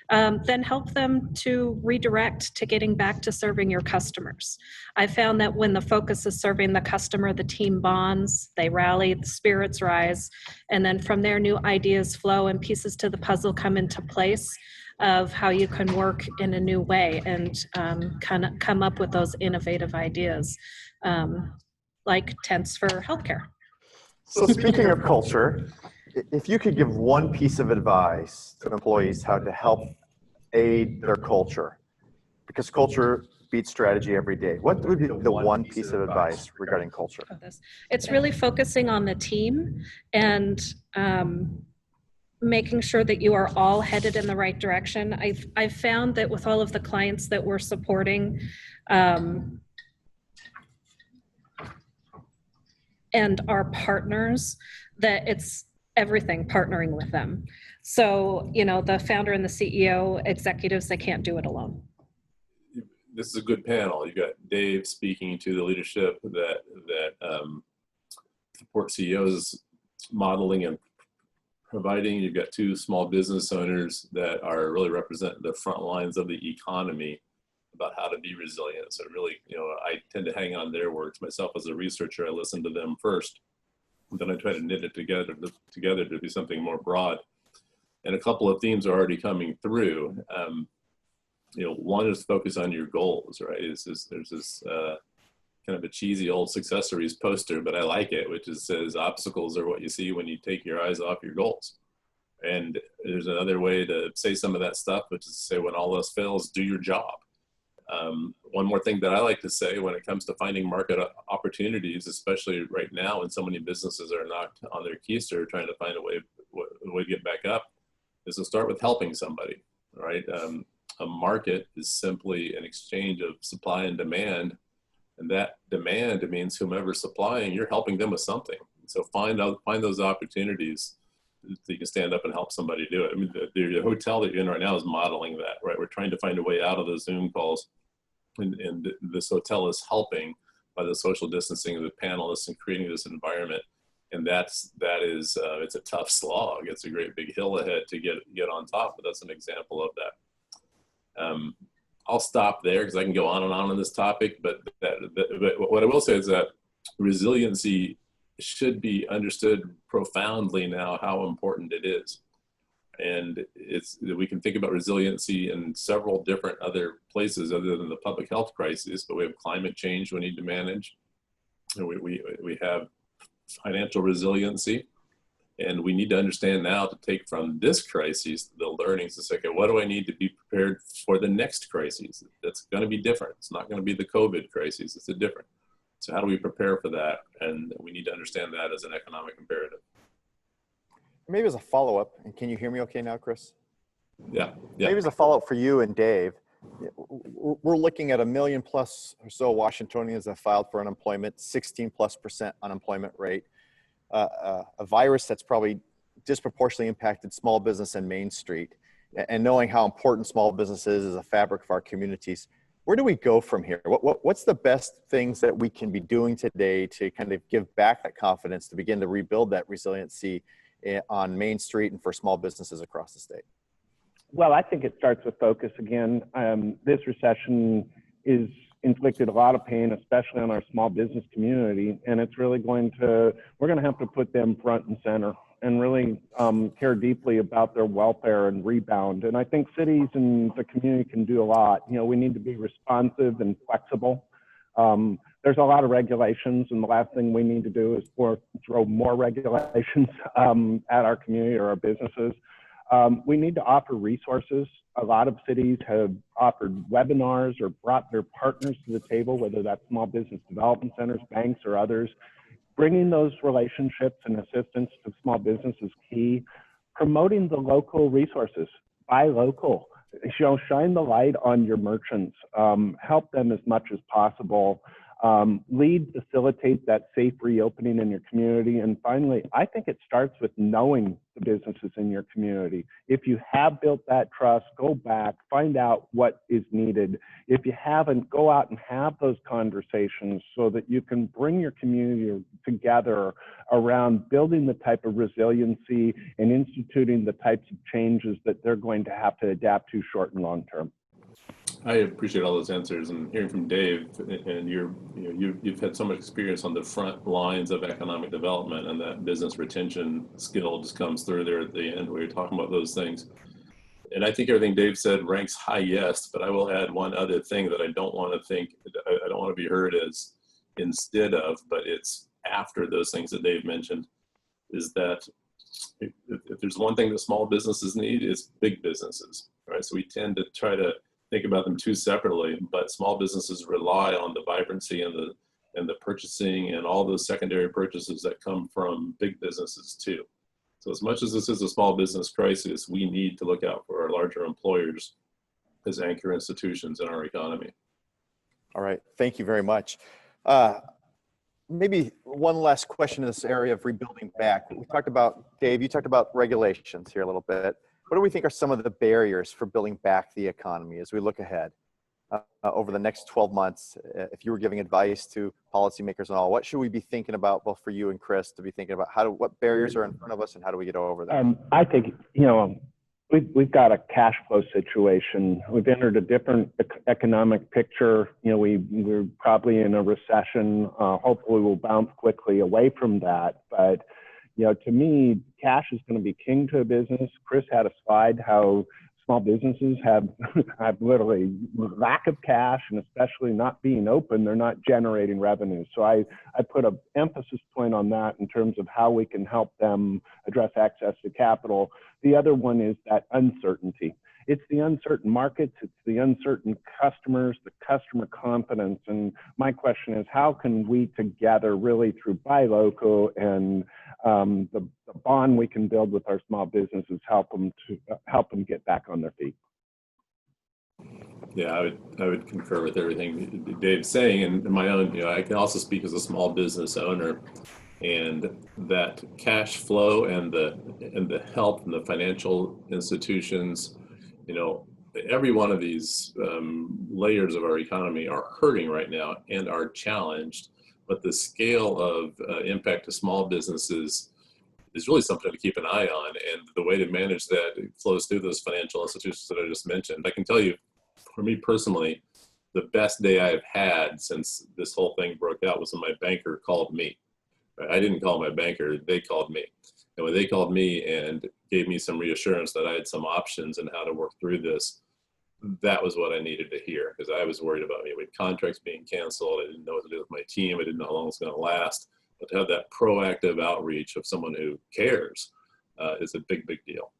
Then help them to redirect to getting back to serving your customers. I found that when the focus is serving the customer, the team bonds, they rally, the spirits rise, and then from there, new ideas flow and pieces to the puzzle come into place of how you can work in a new way and kind of come up with those innovative ideas, like tents for healthcare. So speaking of culture, if you could give one piece of advice to employees how to help aid their culture, because culture beats strategy every day, what would be the one piece of advice regarding culture? It's really focusing on the team and making sure that you are all headed in the right direction. I've found that with all of the clients that we're supporting, and our partners, that it's everything partnering with them. So, you know, the founder and the CEO, executives, they can't do it alone. This is a good panel. You got Dave speaking to the leadership that support CEOs modeling and providing. You've got two small business owners that are really representing the front lines of the economy about how to be resilient. So really, you know, I tend to hang on their words. Myself as a researcher, I listen to them first, and then I try to knit it together to be something more broad. And a couple of themes are already coming through. You know, one is focus on your goals, right? There's this kind of a cheesy old successories poster, but I like it, which says obstacles are what you see when you take your eyes off your goals. And there's another way to say some of that stuff, which is to say when all else fails, do your job. One more thing that I like to say when it comes to finding market opportunities, especially right now when so many businesses are knocked on their keister trying to find a way to get back up, is to start with helping somebody, right? A market is simply an exchange of supply and demand, and that demand means whomever's supplying, you're helping them with something. So find those opportunities so you can stand up and help somebody do it. I mean, the hotel that you're in right now is modeling that, right? We're trying to find a way out of the Zoom calls, and this hotel is helping by the social distancing of the panelists and creating this environment. And that is it's a tough slog. It's a great big hill ahead to get on top, but that's an example of that. I'll stop there because I can go on and on this topic, but what I will say is that resiliency should be understood profoundly now how important it is. And we can think about resiliency in several different other places other than the public health crisis, but we have climate change we need to manage. And we have financial resiliency, and we need to understand now to take from this crisis the learnings to say, okay, what do I need to be prepared for the next crisis? That's going to be different. It's not going to be the COVID crisis. It's a different. So how do we prepare for that? And we need to understand that as an economic imperative. Maybe as a follow-up, and can you hear me okay now, Kris? Yeah. Maybe as a follow-up for you and Dave, we're looking at 1 million plus or so Washingtonians that filed for unemployment, 16+% unemployment rate, a virus that's probably disproportionately impacted small business and Main Street, and knowing how important small business is as a fabric of our communities. Where do we go from here? What's the best things that we can be doing today to kind of give back that confidence to begin to rebuild that resiliency on Main Street and for small businesses across the state? Well, I think it starts with focus again. This recession is inflicted a lot of pain, especially on our small business community, and it's really we're going to have to put them front and center and really care deeply about their welfare and rebound. And I think cities and the community can do a lot. You know, we need to be responsive and flexible. There's a lot of regulations, and the last thing we need to do is throw more regulations at our community or our businesses. We need to offer resources. A lot of cities have offered webinars or brought their partners to the table, whether that's small business development centers, banks, or others. Bringing those relationships and assistance to small business is key. Promoting the local resources, buy local. Shine the light on your merchants. Help them as much as possible. Lead, facilitate that safe reopening in your community. And finally, I think it starts with knowing the businesses in your community. If you have built that trust, go back, find out what is needed. If you haven't, go out and have those conversations so that you can bring your community together around building the type of resiliency and instituting the types of changes that they're going to have to adapt to short and long term. I appreciate all those answers, and hearing from Dave, and you've had so much experience on the front lines of economic development, and that business retention skill just comes through there at the end where you're talking about those things. And I think everything Dave said ranks high yes, but I will add one other thing that I don't want to be heard as instead of, but it's after those things that Dave mentioned, is that if there's one thing that small businesses need, it's big businesses, right? So we tend to try to think about them too separately, but small businesses rely on the vibrancy and the purchasing and all those secondary purchases that come from big businesses too. So as much as this is a small business crisis, we need to look out for our larger employers as anchor institutions in our economy. All right, thank you very much. Maybe one last question in this area of rebuilding back. We talked about, Dave, you talked about regulations here a little bit. What do we think are some of the barriers for building back the economy as we look ahead over the next 12 months? If you were giving advice to policymakers and all, what should we be thinking about, both for you and Kris, to be thinking about what barriers are in front of us and how do we get over them? I think, we've got a cash flow situation. We've entered a different economic picture. We're probably in a recession. Hopefully we'll bounce quickly away from that. But to me, cash is going to be king to a business. Kris had a slide how small businesses have literally lack of cash, and especially not being open, they're not generating revenue. So I put an emphasis point on that in terms of how we can help them address access to capital. The other one is that uncertainty. It's the uncertain markets, it's the uncertain customers, the customer confidence. And my question is, how can we together, really through buy local and the bond we can build with our small businesses, help them get back on their feet? Yeah, I would concur with everything Dave's saying, and my own. I can also speak as a small business owner, and that cash flow and the health and the financial institutions. Every one of these layers of our economy are hurting right now and are challenged, but the scale of impact to small businesses is really something to keep an eye on. And the way to manage that flows through those financial institutions that I just mentioned. I can tell you, for me personally, the best day I've had since this whole thing broke out was when my banker called me. I didn't call my banker, they called me. And when they called me and gave me some reassurance that I had some options and how to work through this, that was what I needed to hear, because I was worried about with contracts being canceled. I didn't know what to do with my team. I didn't know how long it's going to last. But to have that proactive outreach of someone who cares is a big, big deal.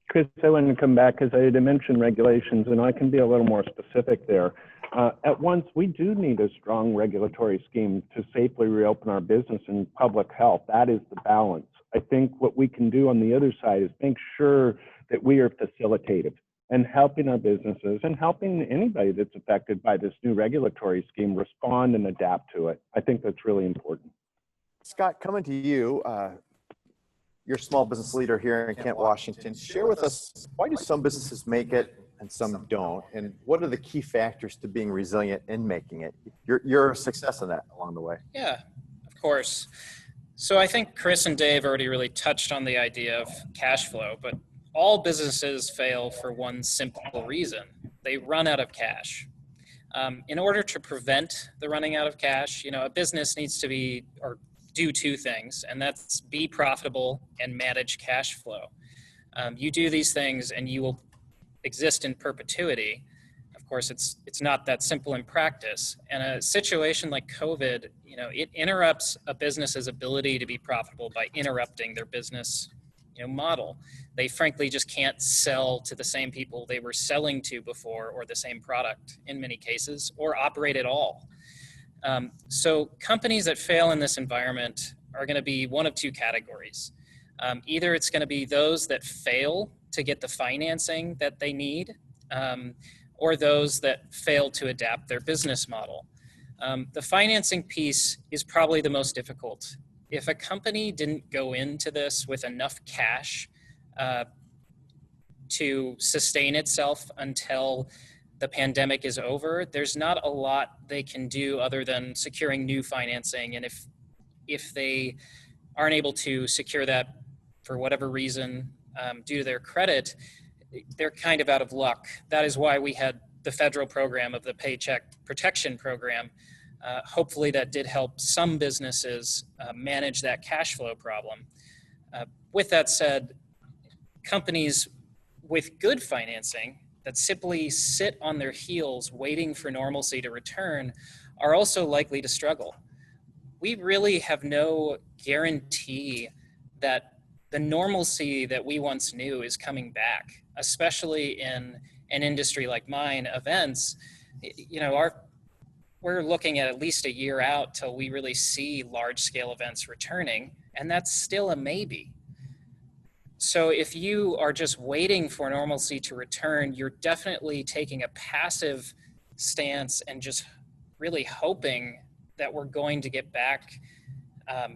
Kris, I want to come back because I had mentioned regulations, and I can be a little more specific there. At once, we do need a strong regulatory scheme to safely reopen our business and public health. That is the balance. I think what we can do on the other side is make sure that we are facilitative and helping our businesses and helping anybody that's affected by this new regulatory scheme respond and adapt to it. I think that's really important. Scott, coming to you, you're a small business leader here in Kent, Washington. Share with us, why do some businesses make it and some don't? And what are the key factors to being resilient in making it? Your success in that along the way. Yeah, of course. So I think Kris and Dave already really touched on the idea of cash flow, but all businesses fail for one simple reason. They run out of cash. In order to prevent the running out of cash, a business needs to do two things, and that's be profitable and manage cash flow. You do these things and you will exist in perpetuity. Of course, it's not that simple in practice. And a situation like COVID, it interrupts a business's ability to be profitable by interrupting their business model. They frankly just can't sell to the same people they were selling to before, or the same product in many cases, or operate at all. So companies that fail in this environment are going to be one of two categories. Either it's going to be those that fail to get the financing that they need, or those that fail to adapt their business model. The financing piece is probably the most difficult. If a company didn't go into this with enough cash to sustain itself until the pandemic is over, there's not a lot they can do other than securing new financing. And if they aren't able to secure that for whatever reason due to their credit, they're kind of out of luck. That is why we had the federal program of the Paycheck Protection Program. Hopefully that did help some businesses manage that cash flow problem. With that said, companies with good financing that simply sit on their heels waiting for normalcy to return are also likely to struggle. We really have no guarantee that the normalcy that we once knew is coming back, especially in an industry like mine, events. You know, we're looking at least a year out till we really see large scale events returning, and that's still a maybe. So if you are just waiting for normalcy to return, you're definitely taking a passive stance and just really hoping that we're going to get back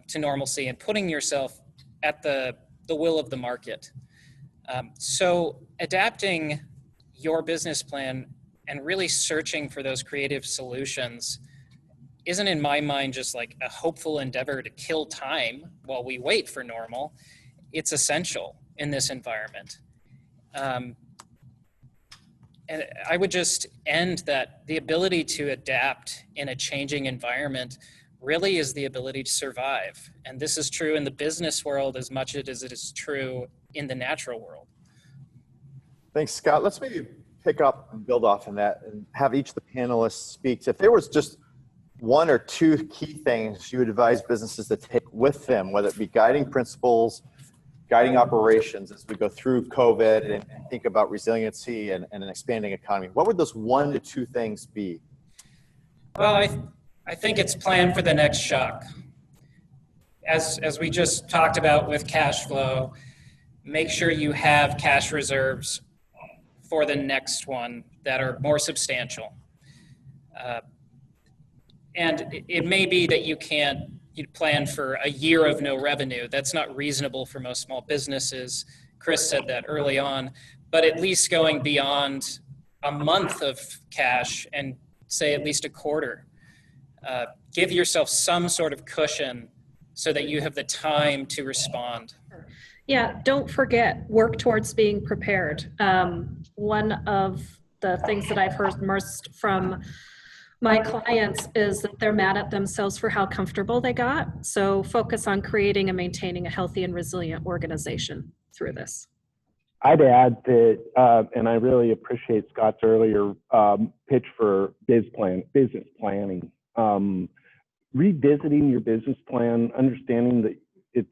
to normalcy and putting yourself at the will of the market. So adapting your business plan and really searching for those creative solutions isn't, in my mind, just like a hopeful endeavor to kill time while we wait for normal. It's essential in this environment. And I would just end that the ability to adapt in a changing environment really is the ability to survive. And this is true in the business world as much as it is true in the natural world. Thanks, Scott. Let's maybe pick up and build off on that and have each of the panelists speak. If there was just one or two key things you would advise businesses to take with them, whether it be guiding principles, guiding operations as we go through COVID and think about resiliency and an expanding economy, what would those 1 to 2 things be? Well, I think it's plan for the next shock. As we just talked about with cash flow, make sure you have cash reserves for the next one that are more substantial. And it may be that you plan for a year of no revenue. That's not reasonable for most small businesses. Kris said that early on, but at least going beyond a month of cash and say at least a quarter. Give yourself some sort of cushion so that you have the time to respond. Yeah, don't forget, work towards being prepared. One of the things that I've heard most from my clients is that they're mad at themselves for how comfortable they got. So focus on creating and maintaining a healthy and resilient organization through this. I'd add that, and I really appreciate Scott's earlier pitch for business planning. Revisiting your business plan, understanding that it's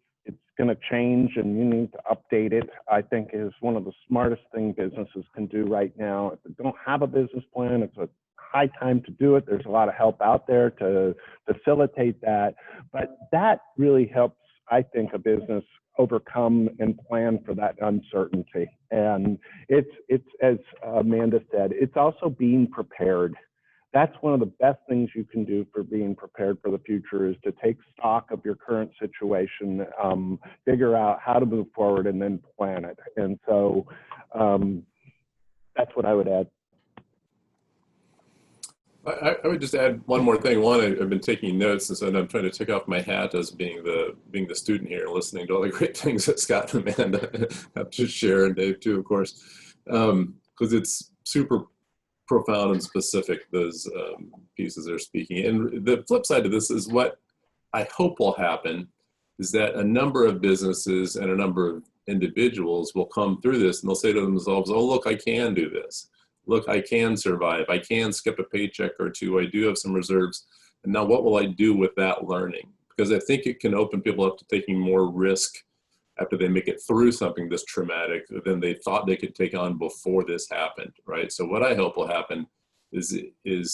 going to change and you need to update it, I think is one of the smartest things businesses can do right now. If they don't have a business plan, it's a high time to do it. There's a lot of help out there to facilitate that, but that really helps, I think, a business overcome and plan for that uncertainty. And it's as Amanda said, it's also being prepared. That's one of the best things you can do for being prepared for the future, is to take stock of your current situation, figure out how to move forward, and then plan it. And so that's what I would add. I would just add one more thing. One, I've been taking notes, and so I'm trying to take off my hat as being the student here and listening to all the great things that Scott and Amanda have to share, and Dave too, of course, because it's super profound and specific, those pieces they're speaking. And the flip side of this is what I hope will happen is that a number of businesses and a number of individuals will come through this and they'll say to themselves, oh, look, I can do this. Look, I can survive. I can skip a paycheck or two. I do have some reserves. And now what will I do with that learning? Because I think it can open people up to taking more risk after they make it through something this traumatic than they thought they could take on before this happened, right? So what I hope will happen is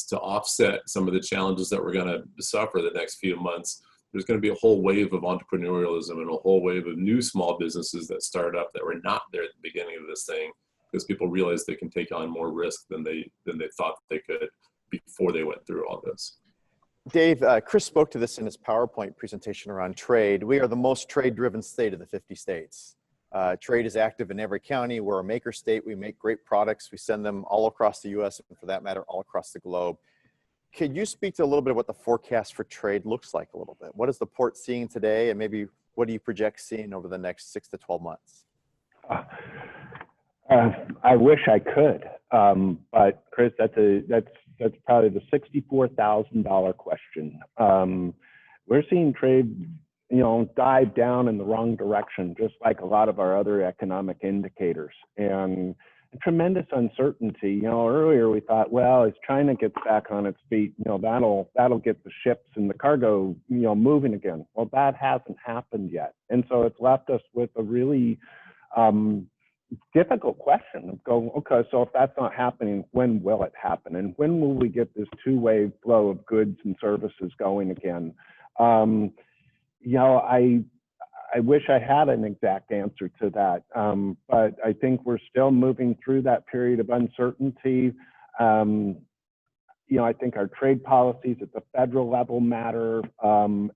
to offset some of the challenges that we're gonna suffer the next few months. There's gonna be a whole wave of entrepreneurialism and a whole wave of new small businesses that start up that were not there at the beginning of this thing, because people realize they can take on more risk than they thought they could before they went through all this. Dave, Kris spoke to this in his PowerPoint presentation around trade. We are the most trade-driven state of the 50 states. Trade is active in every county. We're a maker state. We make great products. We send them all across the US and, for that matter, all across the globe. Could you speak to a little bit of what the forecast for trade looks like a little bit? What is the port seeing today, and maybe what do you project seeing over the next 6 to 12 months? I wish I could, but Kris, that's probably the $64,000 question. We're seeing trade, dive down in the wrong direction, just like a lot of our other economic indicators, and tremendous uncertainty. Earlier we thought, well, as China gets back on its feet, that'll get the ships and the cargo, moving again. Well, that hasn't happened yet, and so it's left us with a really difficult question of going, okay, so if that's not happening, when will it happen? And when will we get this two-way flow of goods and services going again? I wish I had an exact answer to that, but I think we're still moving through that period of uncertainty. I think our trade policies at the federal level matter, and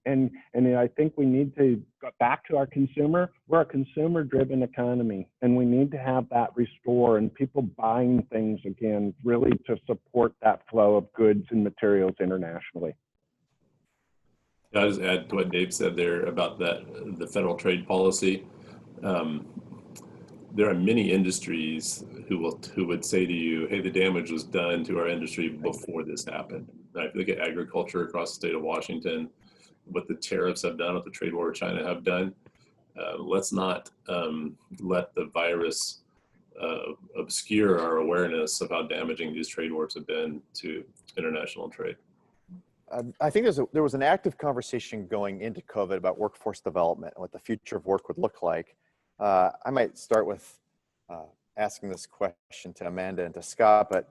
I think we need to go back to our consumer. We're a consumer-driven economy, and we need to have that restore and people buying things again, really to support that flow of goods and materials internationally. I'll just add to what Dave said there about the federal trade policy. There are many industries who would say to you, hey, the damage was done to our industry before this happened. If you look at agriculture across the state of Washington, what the tariffs have done, what the trade war with China have done, let's not let the virus obscure our awareness of how damaging these trade wars have been to international trade. I think there was an active conversation going into COVID about workforce development and what the future of work would look like. I might start with asking this question to Amanda and to Scott, but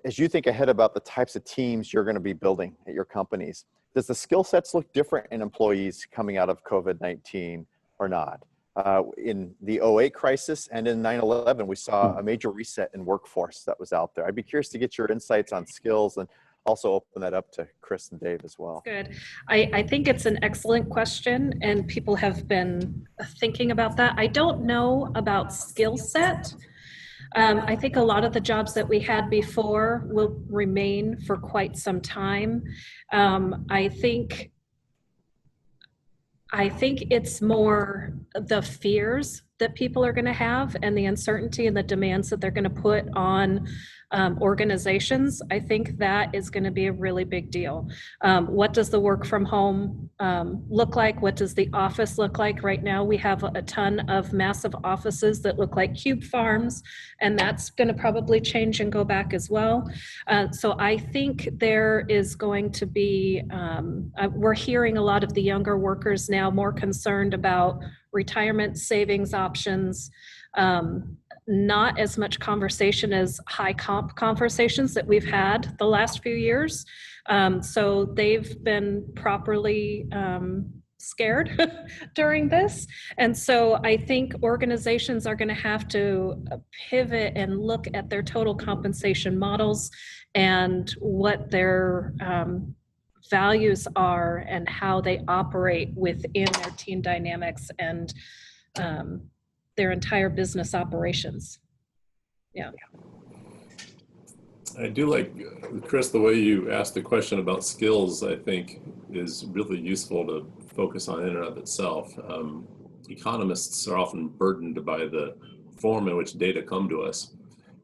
as you think ahead about the types of teams you're going to be building at your companies, does the skill sets look different in employees coming out of COVID-19 or not? In the 2008 crisis and in 9/11, we saw a major reset in workforce that was out there. I'd be curious to get your insights on skills and also open that up to Kris and Dave as well. Good. I think it's an excellent question, and people have been thinking about that. I don't know about skill set. I think a lot of the jobs that we had before will remain for quite some time. I think it's more the fears that people are going to have and the uncertainty and the demands that they're going to put on organizations. I think that is going to be a really big deal. What does the work from home look like? What does the office look like? Right now, we have a ton of massive offices that look like cube farms, and that's going to probably change and go back as well. So I think there is going to be, we're hearing a lot of the younger workers now more concerned about retirement savings options, not as much conversation as high comp conversations that we've had the last few years. So they've been properly scared during this. And so I think organizations are going to have to pivot and look at their total compensation models and what their values are and how they operate within their team dynamics and their entire business operations. Yeah. I do like, Kris, the way you asked the question about skills, I think is really useful to focus on in and of itself. Economists are often burdened by the form in which data come to us.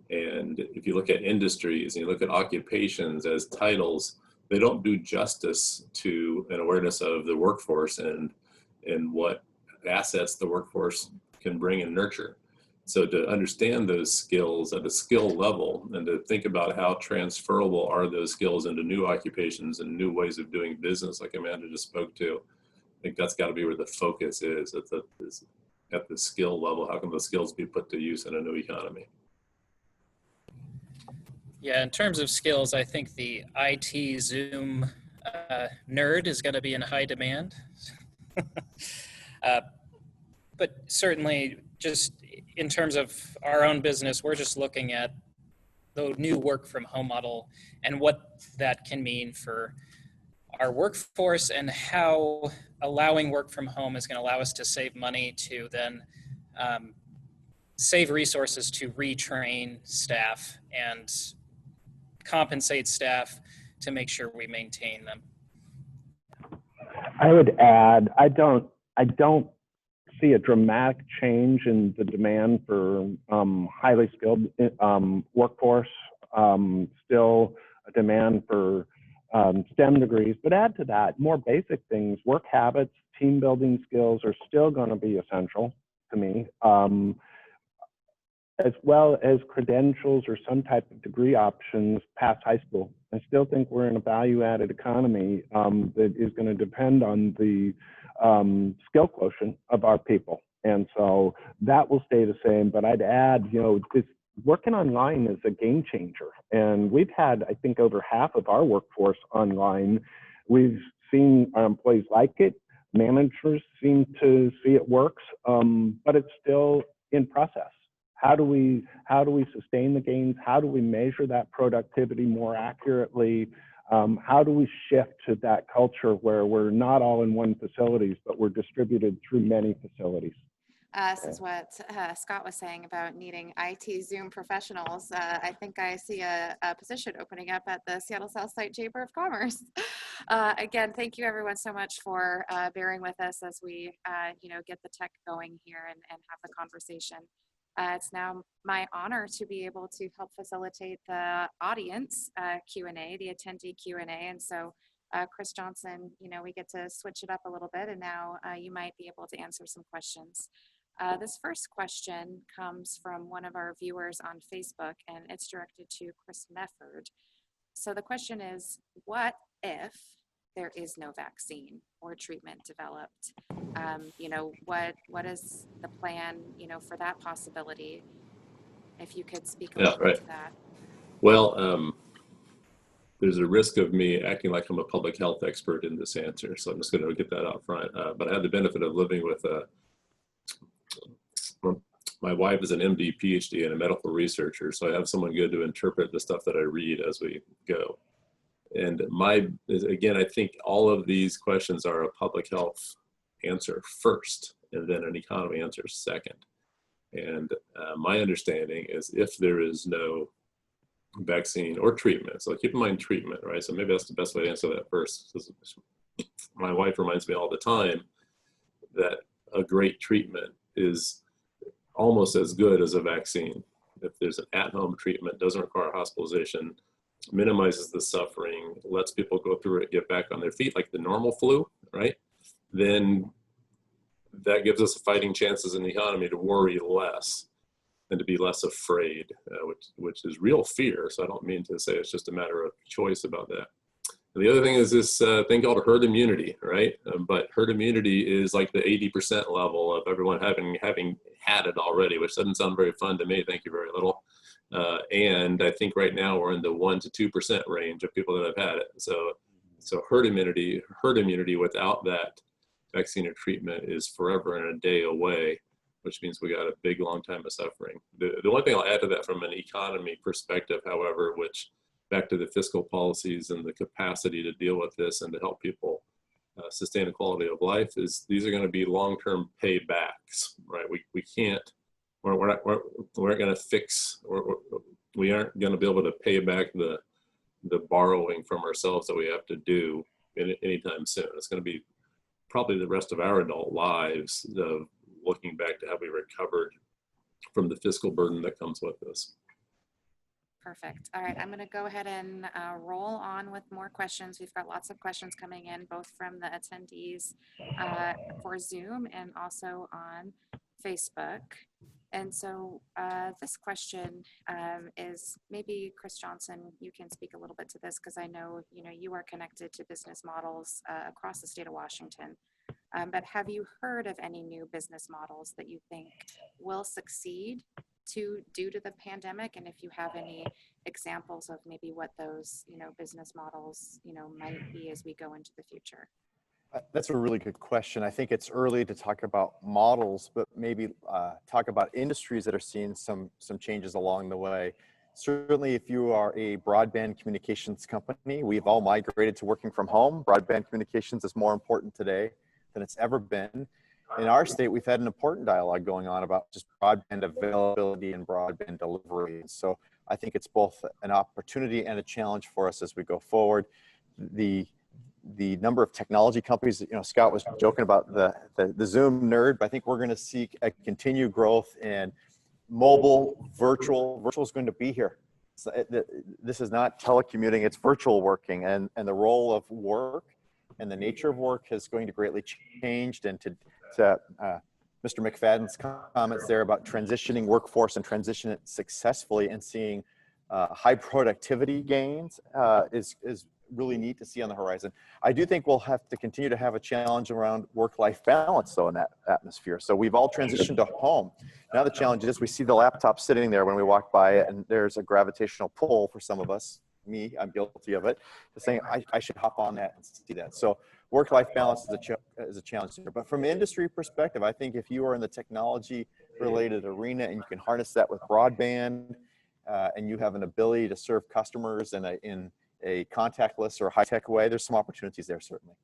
And if you look at industries and you look at occupations as titles, they don't do justice to an awareness of the workforce and what assets the workforce can bring and nurture. So to understand those skills at a skill level and to think about how transferable are those skills into new occupations and new ways of doing business, like Amanda just spoke to, I think that's got to be where the focus is at the skill level. How can those skills be put to use in a new economy? Yeah, in terms of skills, I think the IT Zoom nerd is going to be in high demand. But certainly, just in terms of our own business, we're just looking at the new work from home model and what that can mean for our workforce and how allowing work from home is going to allow us to save money to then save resources to retrain staff and compensate staff to make sure we maintain them. I would add, I don't see a dramatic change in the demand for highly skilled workforce. Still a demand for STEM degrees, but add to that more basic things. Work habits, team building skills are still going to be essential to me, as well as credentials or some type of degree options past high school. I still think we're in a value-added economy that is going to depend on the skill quotient of our people. And so that will stay the same, but I'd add, this working online is a game changer. And we've had, I think, over half of our workforce online. We've seen our employees like it. Managers seem to see it works, but it's still in process. How do we sustain the gains? How do we measure that productivity more accurately? How do we shift to that culture where we're not all in one facilities, but we're distributed through many facilities? This is what Scott was saying about needing IT Zoom professionals. I think I see a position opening up at the Seattle Southside Chamber of Commerce. Again, thank you everyone so much for bearing with us as we get the tech going here and have the conversation. It's now my honor to be able to help facilitate the audience Q&A, the attendee Q&A. And so Kris Johnson, we get to switch it up a little bit, and now you might be able to answer some questions. This first question comes from one of our viewers on Facebook, and it's directed to Kris Mefford. So the question is, what if there is no vaccine or treatment developed? What is the plan, for that possibility? If you could speak a little bit to that. Well, there's a risk of me acting like I'm a public health expert in this answer, so I'm just going to get that out front. But I had the benefit of living with my wife is an MD, PhD, and a medical researcher, so I have someone good to interpret the stuff that I read as we go. And again, I think all of these questions are a public health answer first, and then an economy answer second. And my understanding is if there is no vaccine or treatment, so keep in mind treatment, right? So maybe that's the best way to answer that first. My wife reminds me all the time that a great treatment is almost as good as a vaccine. If there's an at-home treatment, doesn't require hospitalization, minimizes the suffering, lets people go through it, get back on their feet like the normal flu, right? Then that gives us fighting chances in the economy to worry less and to be less afraid, which is real fear. So I don't mean to say it's just a matter of choice about that. And the other thing is this thing called herd immunity, right? But herd immunity is like the 80% level of everyone having had it already, which doesn't sound very fun to me. Thank you very little. And I think right now we're in the 1% to 2% range of people that have had it. So herd immunity without that vaccine or treatment is forever and a day away, which means we got a big long time of suffering. The one thing I'll add to that from an economy perspective, however, which back to the fiscal policies and the capacity to deal with this and to help people sustain a quality of life, is these are going to be long-term paybacks, right? We're not going to fix, we aren't going to be able to pay back the borrowing from ourselves that we have to do anytime soon. It's going to be probably the rest of our adult lives of looking back to how we recovered from the fiscal burden that comes with this. Perfect. All right, I'm going to go ahead and roll on with more questions. We've got lots of questions coming in, both from the attendees for Zoom and also on Facebook. And so this question is, maybe Kris Johnson, you can speak a little bit to this, because I know you are connected to business models across the state of Washington. But have you heard of any new business models that you think will succeed due to the pandemic? And if you have any examples of maybe what those business models might be as we go into the future. That's a really good question. I think it's early to talk about models, but maybe talk about industries that are seeing some changes along the way. Certainly, if you are a broadband communications company, we've all migrated to working from home. Broadband communications is more important today than it's ever been. In our state, we've had an important dialogue going on about just broadband availability and broadband delivery. And so I think it's both an opportunity and a challenge for us as we go forward. The number of technology companies, Scott was joking about the Zoom nerd, but I think we're going to see a continued growth in mobile, virtual. Virtual is going to be here. So this is not telecommuting, it's virtual working, and the role of work and the nature of work is going to greatly changed. And to Mr. McFadden's comments there about transitioning workforce and transition it successfully and seeing high productivity gains is really neat to see on the horizon. I do think we'll have to continue to have a challenge around work-life balance though in that atmosphere. So we've all transitioned to home. Now the challenge is we see the laptop sitting there when we walk by it, and there's a gravitational pull for some of us. Me, I'm guilty of it, to saying I should hop on that and see that. So work-life balance is a challenge here. But from an industry perspective, I think if you are in the technology-related arena and you can harness that with broadband, and you have an ability to serve customers in a contactless or high-tech way, there's some opportunities there, certainly.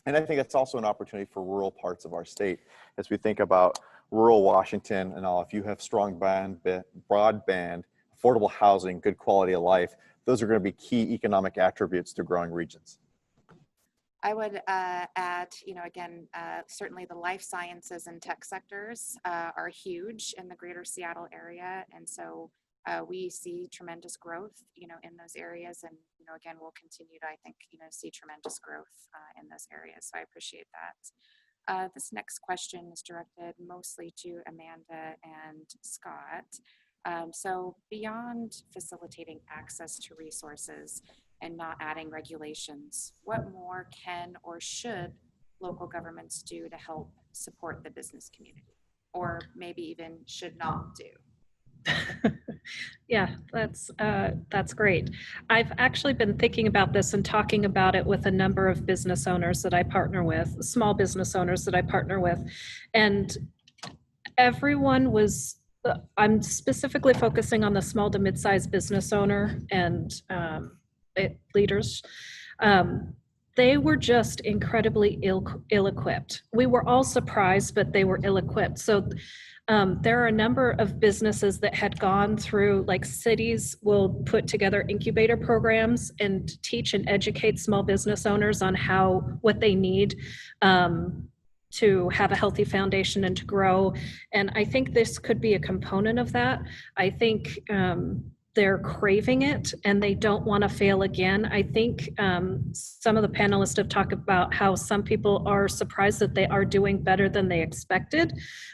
And I think that's also an opportunity for rural parts of our state as we think about rural Washington and all. If you have strong broadband, affordable housing, good quality of life, those are going to be key economic attributes to growing regions. I would add, again, certainly the life sciences and tech sectors are huge in the greater Seattle area. And so we see tremendous growth, in those areas. And, again, we'll continue to, I think, see tremendous growth in those areas. So I appreciate that. This next question is directed mostly to Amanda and Scott. So beyond facilitating access to resources and not adding regulations, what more can or should local governments do to help support the business community, or maybe even should not do? Yeah, that's great. I've actually been thinking about this and talking about it with a number of business owners that I partner with, small business owners that I partner with, and everyone was, I'm specifically focusing on the small to mid-sized business owner and leaders. They were just incredibly ill-equipped. We were all surprised, but they were ill-equipped. So there are a number of businesses that had gone through, like cities will put together incubator programs and teach and educate small business owners on what they need to have a healthy foundation and to grow. And I think this could be a component of that. I think they're craving it and they don't want to fail again. I think some of the panelists have talked about how some people are surprised that they are doing better than they expected,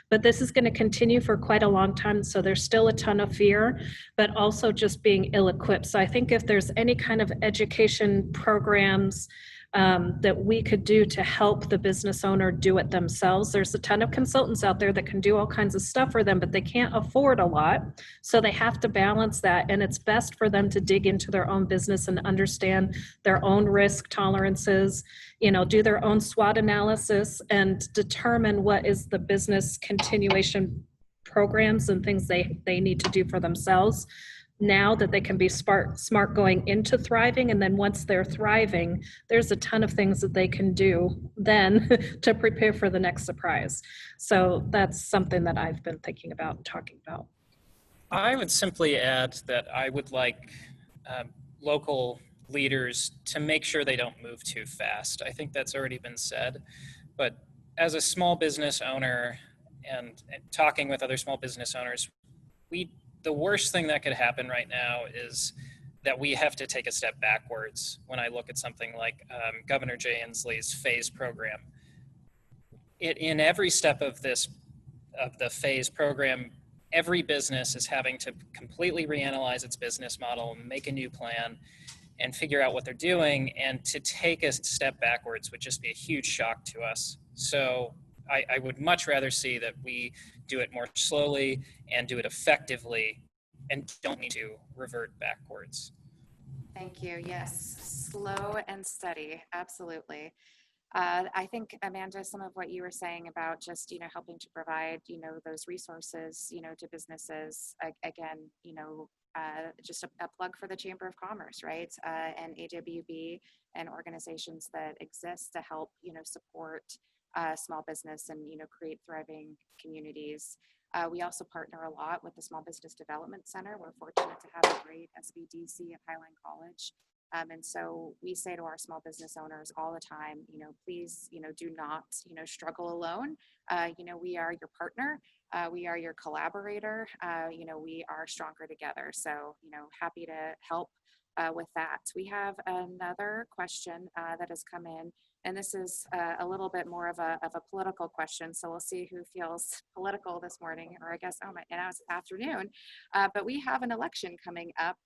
but this is going to continue for quite a long time. So there's still a ton of fear, but also just being ill-equipped. So I think if there's any kind of education programs that we could do to help the business owner do it themselves. There's a ton of consultants out there that can do all kinds of stuff for them, but they can't afford a lot. So they have to balance that. And it's best for them to dig into their own business and understand their own risk tolerances, do their own SWOT analysis and determine what is the business continuation programs and things they need to do for themselves, now that they can be smart going into thriving. And then once they're thriving, there's a ton of things that they can do then to prepare for the next surprise. So that's something that I've been thinking about and talking about. I would simply add that I would like local leaders to make sure they don't move too fast. I think that's already been said, but as a small business owner and talking with other small business owners, the worst thing that could happen right now is that we have to take a step backwards. When I look at something like Governor Jay Inslee's phase program, in every step of the phase program, every business is having to completely reanalyze its business model, make a new plan, and figure out what they're doing. And to take a step backwards would just be a huge shock to us. So I would much rather see that we do it more slowly and do it effectively and don't need to revert backwards. Thank you. Yes, slow and steady. Absolutely. I think, Amanda, some of what you were saying about just, helping to provide, those resources, to businesses, again, just a plug for the Chamber of Commerce, right? And AWB and organizations that exist to help, support small business and, create thriving communities. We also partner a lot with the Small Business Development Center. We're fortunate to have a great SBDC at Highline College. And so we say to our small business owners all the time, please, do not, struggle alone. We are your partner. We are your collaborator. We are stronger together. So, happy to help with that. We have another question that has come in, and this is a little bit more of a political question. So we'll see who feels political this morning, or I guess, now it's afternoon. But we have an election coming up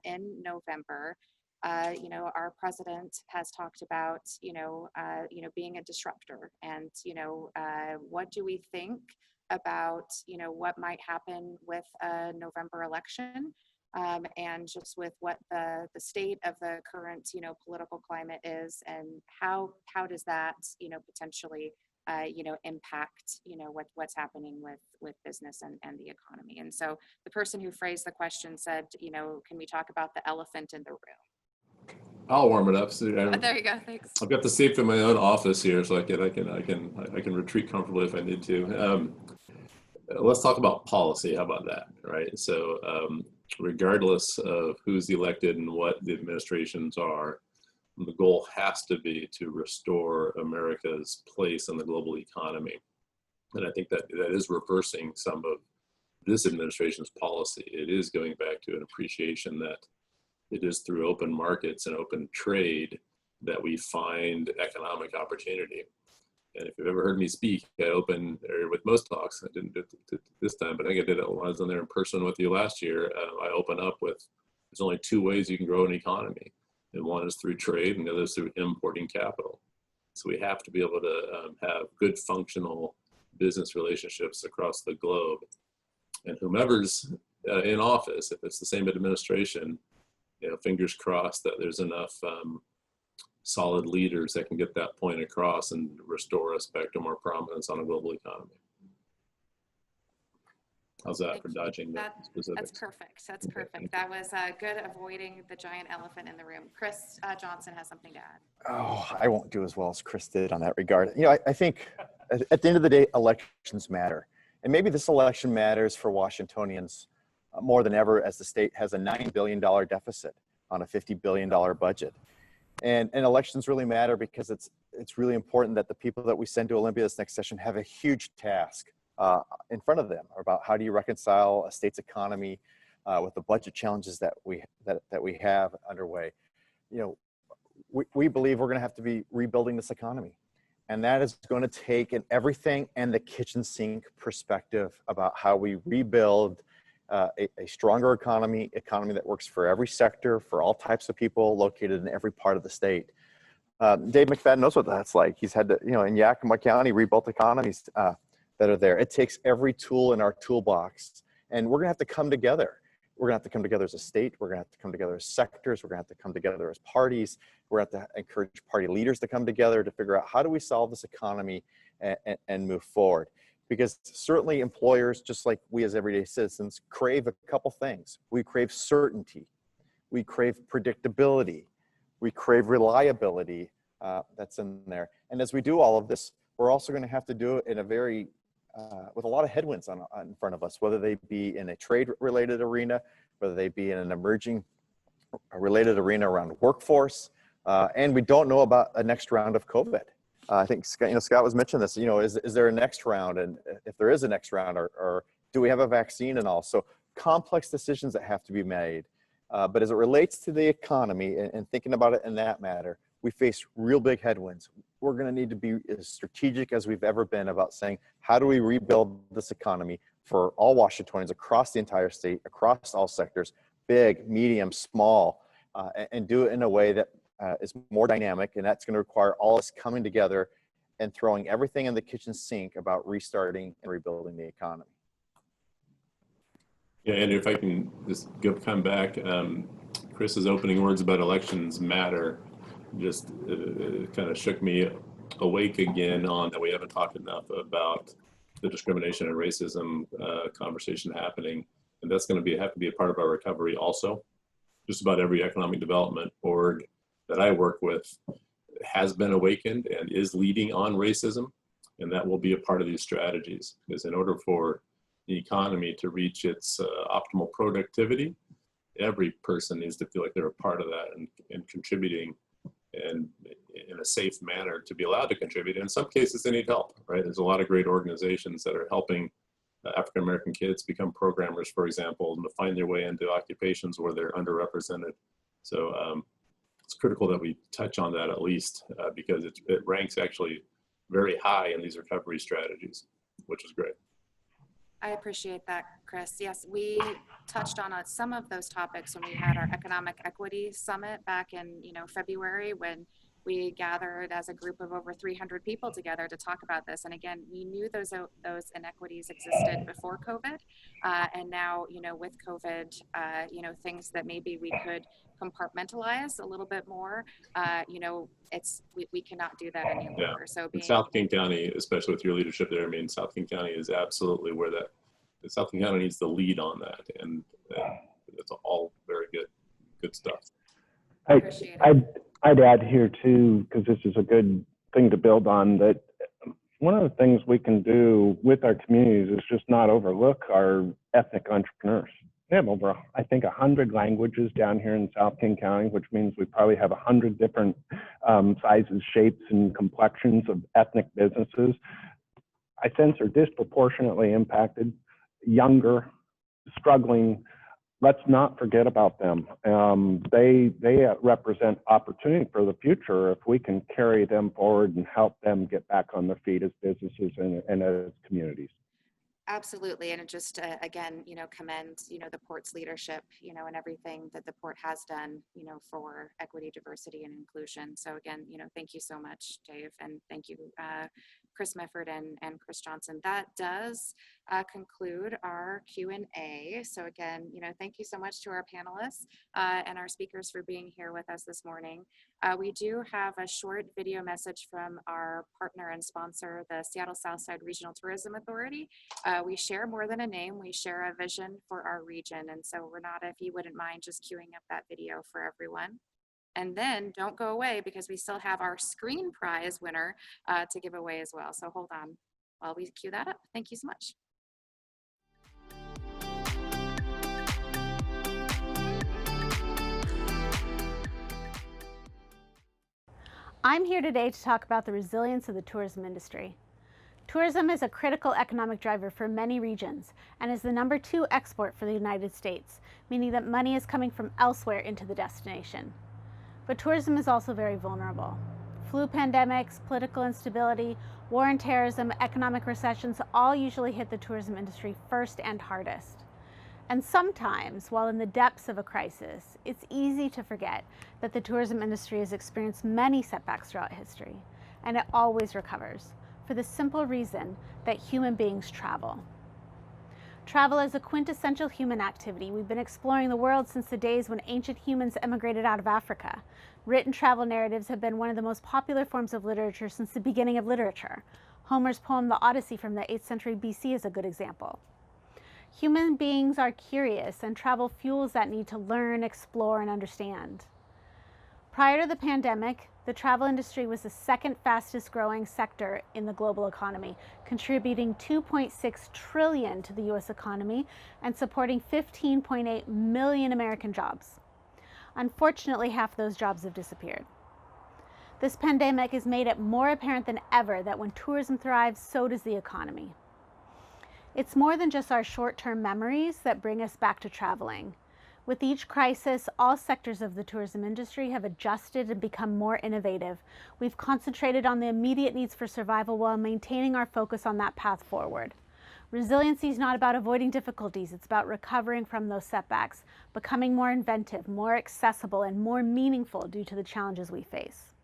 in November. Our president has talked about, being a disruptor, and, what do we think about, what might happen with a November election, and just with what the state of the current, political climate is, and how does that, potentially, impact, what's happening with business and the economy. And so the person who phrased the question said, can we talk about the elephant in the room? I'll warm it up. So There you go. Thanks. I've got the safety of my own office here, so I can retreat comfortably if I need to. Let's talk about policy. How about that, right? So regardless of who's elected and what the administrations are, the goal has to be to restore America's place in the global economy. And I think that is reversing some of this administration's policy. It is going back to an appreciation that it is through open markets and open trade that we find economic opportunity. And if you've ever heard me speak with most talks, I didn't do it this time, but I think I did it when I was in there in person with you last year. I open up with, there's only two ways you can grow an economy. And one is through trade and the other is through importing capital. So we have to be able to have good functional business relationships across the globe. And whomever's in office, if it's the same administration, fingers crossed that there's enough solid leaders that can get that point across and restore us back to more prominence on a global economy. How's that for dodging that specifics? That's perfect. That's perfect. That was good, avoiding the giant elephant in the room. Kris Johnson has something to add. Oh, I won't do as well as Kris did on that regard. I think at the end of the day, elections matter. And maybe this election matters for Washingtonians more than ever, as the state has a $9 billion deficit on a $50 billion budget. And elections really matter because it's really important that the people that we send to Olympia this next session have a huge task in front of them about how do you reconcile a state's economy with the budget challenges that we have underway. We believe we're going to have to be rebuilding this economy. And that is going to take an everything and the kitchen sink perspective about how we rebuild a stronger economy that works for every sector, for all types of people located in every part of the state. Dave McFadden knows what that's like. He's had to, in Yakima County, rebuilt economies that are there. It takes every tool in our toolbox, and we're gonna have to come together. We're gonna have to come together as a state. We're gonna have to come together as sectors. We're gonna have to come together as parties. We're gonna have to encourage party leaders to come together to figure out how do we solve this economy and move forward. Because certainly employers, just like we as everyday citizens, crave a couple things. We crave certainty. We crave predictability. We crave reliability that's in there. And as we do all of this, we're also going to have to do it in a very, with a lot of headwinds in front of us, whether they be in a trade-related arena, whether they be in an emerging related arena around workforce, and we don't know about a next round of COVID. I think Scott was mentioning this. Is there a next round, and if there is a next round, or do we have a vaccine and all? So complex decisions that have to be made. But as it relates to the economy and thinking about it in that matter, we face real big headwinds. We're going to need to be as strategic as we've ever been about saying, how do we rebuild this economy for all Washingtonians across the entire state, across all sectors, big, medium, small, and do it in a way that is more dynamic, and that's going to require all us coming together and throwing everything in the kitchen sink about restarting and rebuilding the economy. Yeah, Andrew, if I can just come back, Kris's opening words about elections matter just kind of shook me awake again on that we haven't talked enough about the discrimination and racism conversation happening And that's going to have to be a part of our recovery also. Just about every economic development org that I work with has been awakened and is leading on racism. And that will be a part of these strategies, because in order for the economy to reach its optimal productivity, every person needs to feel like they're a part of that and contributing and in a safe manner to be allowed to contribute. In some cases, they need help, right? There's a lot of great organizations that are helping African-American kids become programmers, for example, and to find their way into occupations where they're underrepresented. So it's critical that we touch on that at least, because it ranks actually very high in these recovery strategies, which is great. I appreciate that, Kris. Yes, we touched on some of those topics when we had our Economic Equity Summit back in February, when we gathered as a group of over 300 people together to talk about this. And again, we knew those inequities existed before COVID, and now with COVID, things that maybe we could compartmentalize a little bit more. We cannot do that any longer. Yeah. So in South King County, especially with your leadership there, I mean, South King County is absolutely where South King County needs the lead on that, and it's all very good stuff. I'd add here too, because this is a good thing to build on, that one of the things we can do with our communities is just not overlook our ethnic entrepreneurs. We have over, I think, 100 languages down here in South King County, which means we probably have 100 different sizes, shapes, and complexions of ethnic businesses. I sense are disproportionately impacted, younger, struggling. Let's not forget about them. They represent opportunity for the future if we can carry them forward and help them get back on their feet as businesses and as communities. Absolutely. And it just, again, commend, the Port's leadership, and everything that the Port has done, for equity, diversity, and inclusion. So again, thank you so much, Dave. And thank you, Kris Mefford and Kris Johnson. That does conclude our Q&A. So again, thank you so much to our panelists and our speakers for being here with us this morning. We do have a short video message from our partner and sponsor, the Seattle Southside Regional Tourism Authority. We share more than a name, we share a vision for our region. And so Renata, if you wouldn't mind just queuing up that video for everyone. And then don't go away, because we still have our screen prize winner to give away as well. So hold on while we cue that up. Thank you so much. I'm here today to talk about the resilience of the tourism industry. Tourism is a critical economic driver for many regions and is the #2 export for the United States, meaning that money is coming from elsewhere into the destination. But tourism is also very vulnerable. Flu pandemics, political instability, war and terrorism, economic recessions all usually hit the tourism industry first and hardest. And sometimes, while in the depths of a crisis, it's easy to forget that the tourism industry has experienced many setbacks throughout history, and it always recovers, for the simple reason that human beings travel. Travel is a quintessential human activity. We've been exploring the world since the days when ancient humans emigrated out of Africa. Written travel narratives have been one of the most popular forms of literature since the beginning of literature. Homer's poem, The Odyssey from the 8th century BC, is a good example. Human beings are curious, and travel fuels that need to learn, explore, and understand. Prior to the pandemic, the travel industry was the second fastest growing sector in the global economy, contributing $2.6 trillion to the US economy and supporting 15.8 million American jobs. Unfortunately, half those jobs have disappeared. This pandemic has made it more apparent than ever that when tourism thrives, so does the economy. It's more than just our short-term memories that bring us back to traveling. With each crisis, all sectors of the tourism industry have adjusted and become more innovative. We've concentrated on the immediate needs for survival while maintaining our focus on that path forward. Resiliency is not about avoiding difficulties, it's about recovering from those setbacks, becoming more inventive, more accessible, and more meaningful due to the challenges we face.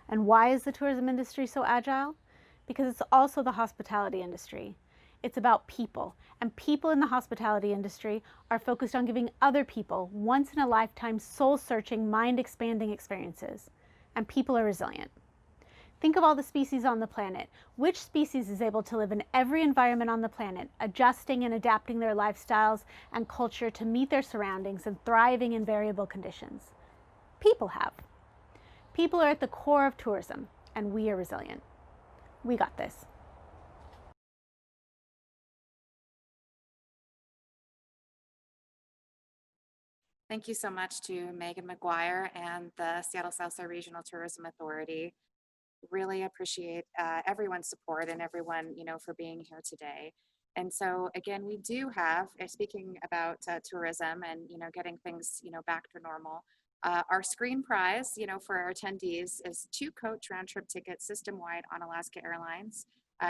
And why is the tourism industry so agile? Because it's also the hospitality industry. It's about people, and people in the hospitality industry are focused on giving other people once-in-a-lifetime, soul-searching, mind-expanding experiences, and people are resilient. Think of all the species on the planet. Which species is able to live in every environment on the planet, adjusting and adapting their lifestyles and culture to meet their surroundings and thriving in variable conditions? People have. People are at the core of tourism, and we are resilient. We got this. Thank you so much to Megan McGuire and the Seattle Southside Regional Tourism Authority. Really appreciate everyone's support and everyone, for being here today. And so again, we do have, speaking about tourism and, getting things, back to normal, our screen prize, for our attendees is 2 coach round trip tickets system-wide on Alaska Airlines.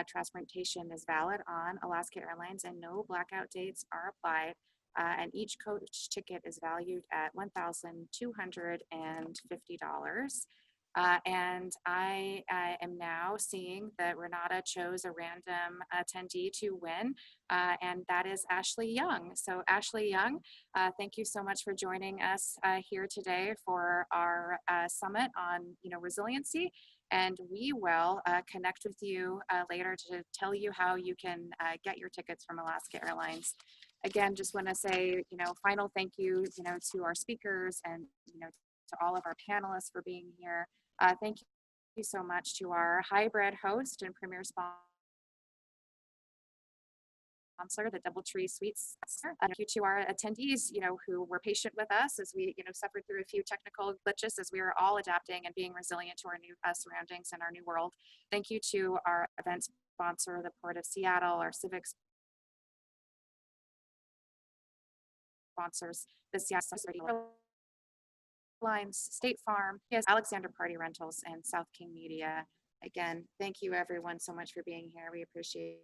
Transportation is valid on Alaska Airlines and no blackout dates are applied. And each coach ticket is valued at $1,250. And I am now seeing that Renata chose a random attendee to win, and that is Ashley Young. So Ashley Young, thank you so much for joining us here today for our summit on resiliency. And we will connect with you later to tell you how you can get your tickets from Alaska Airlines. Again, just want to say, final thank you, to our speakers and, to all of our panelists for being here. Thank you so much to our hybrid host and premier sponsor, the DoubleTree Suites. Thank you to our attendees, who were patient with us as we, suffered through a few technical glitches as we were all adapting and being resilient to our new surroundings and our new world. Thank you to our event sponsor, the Port of Seattle, our civic sponsors, the Seattle Lines, State Farm, yes, Alexander Party Rentals, and South King Media. Again, thank you everyone so much for being here. We appreciate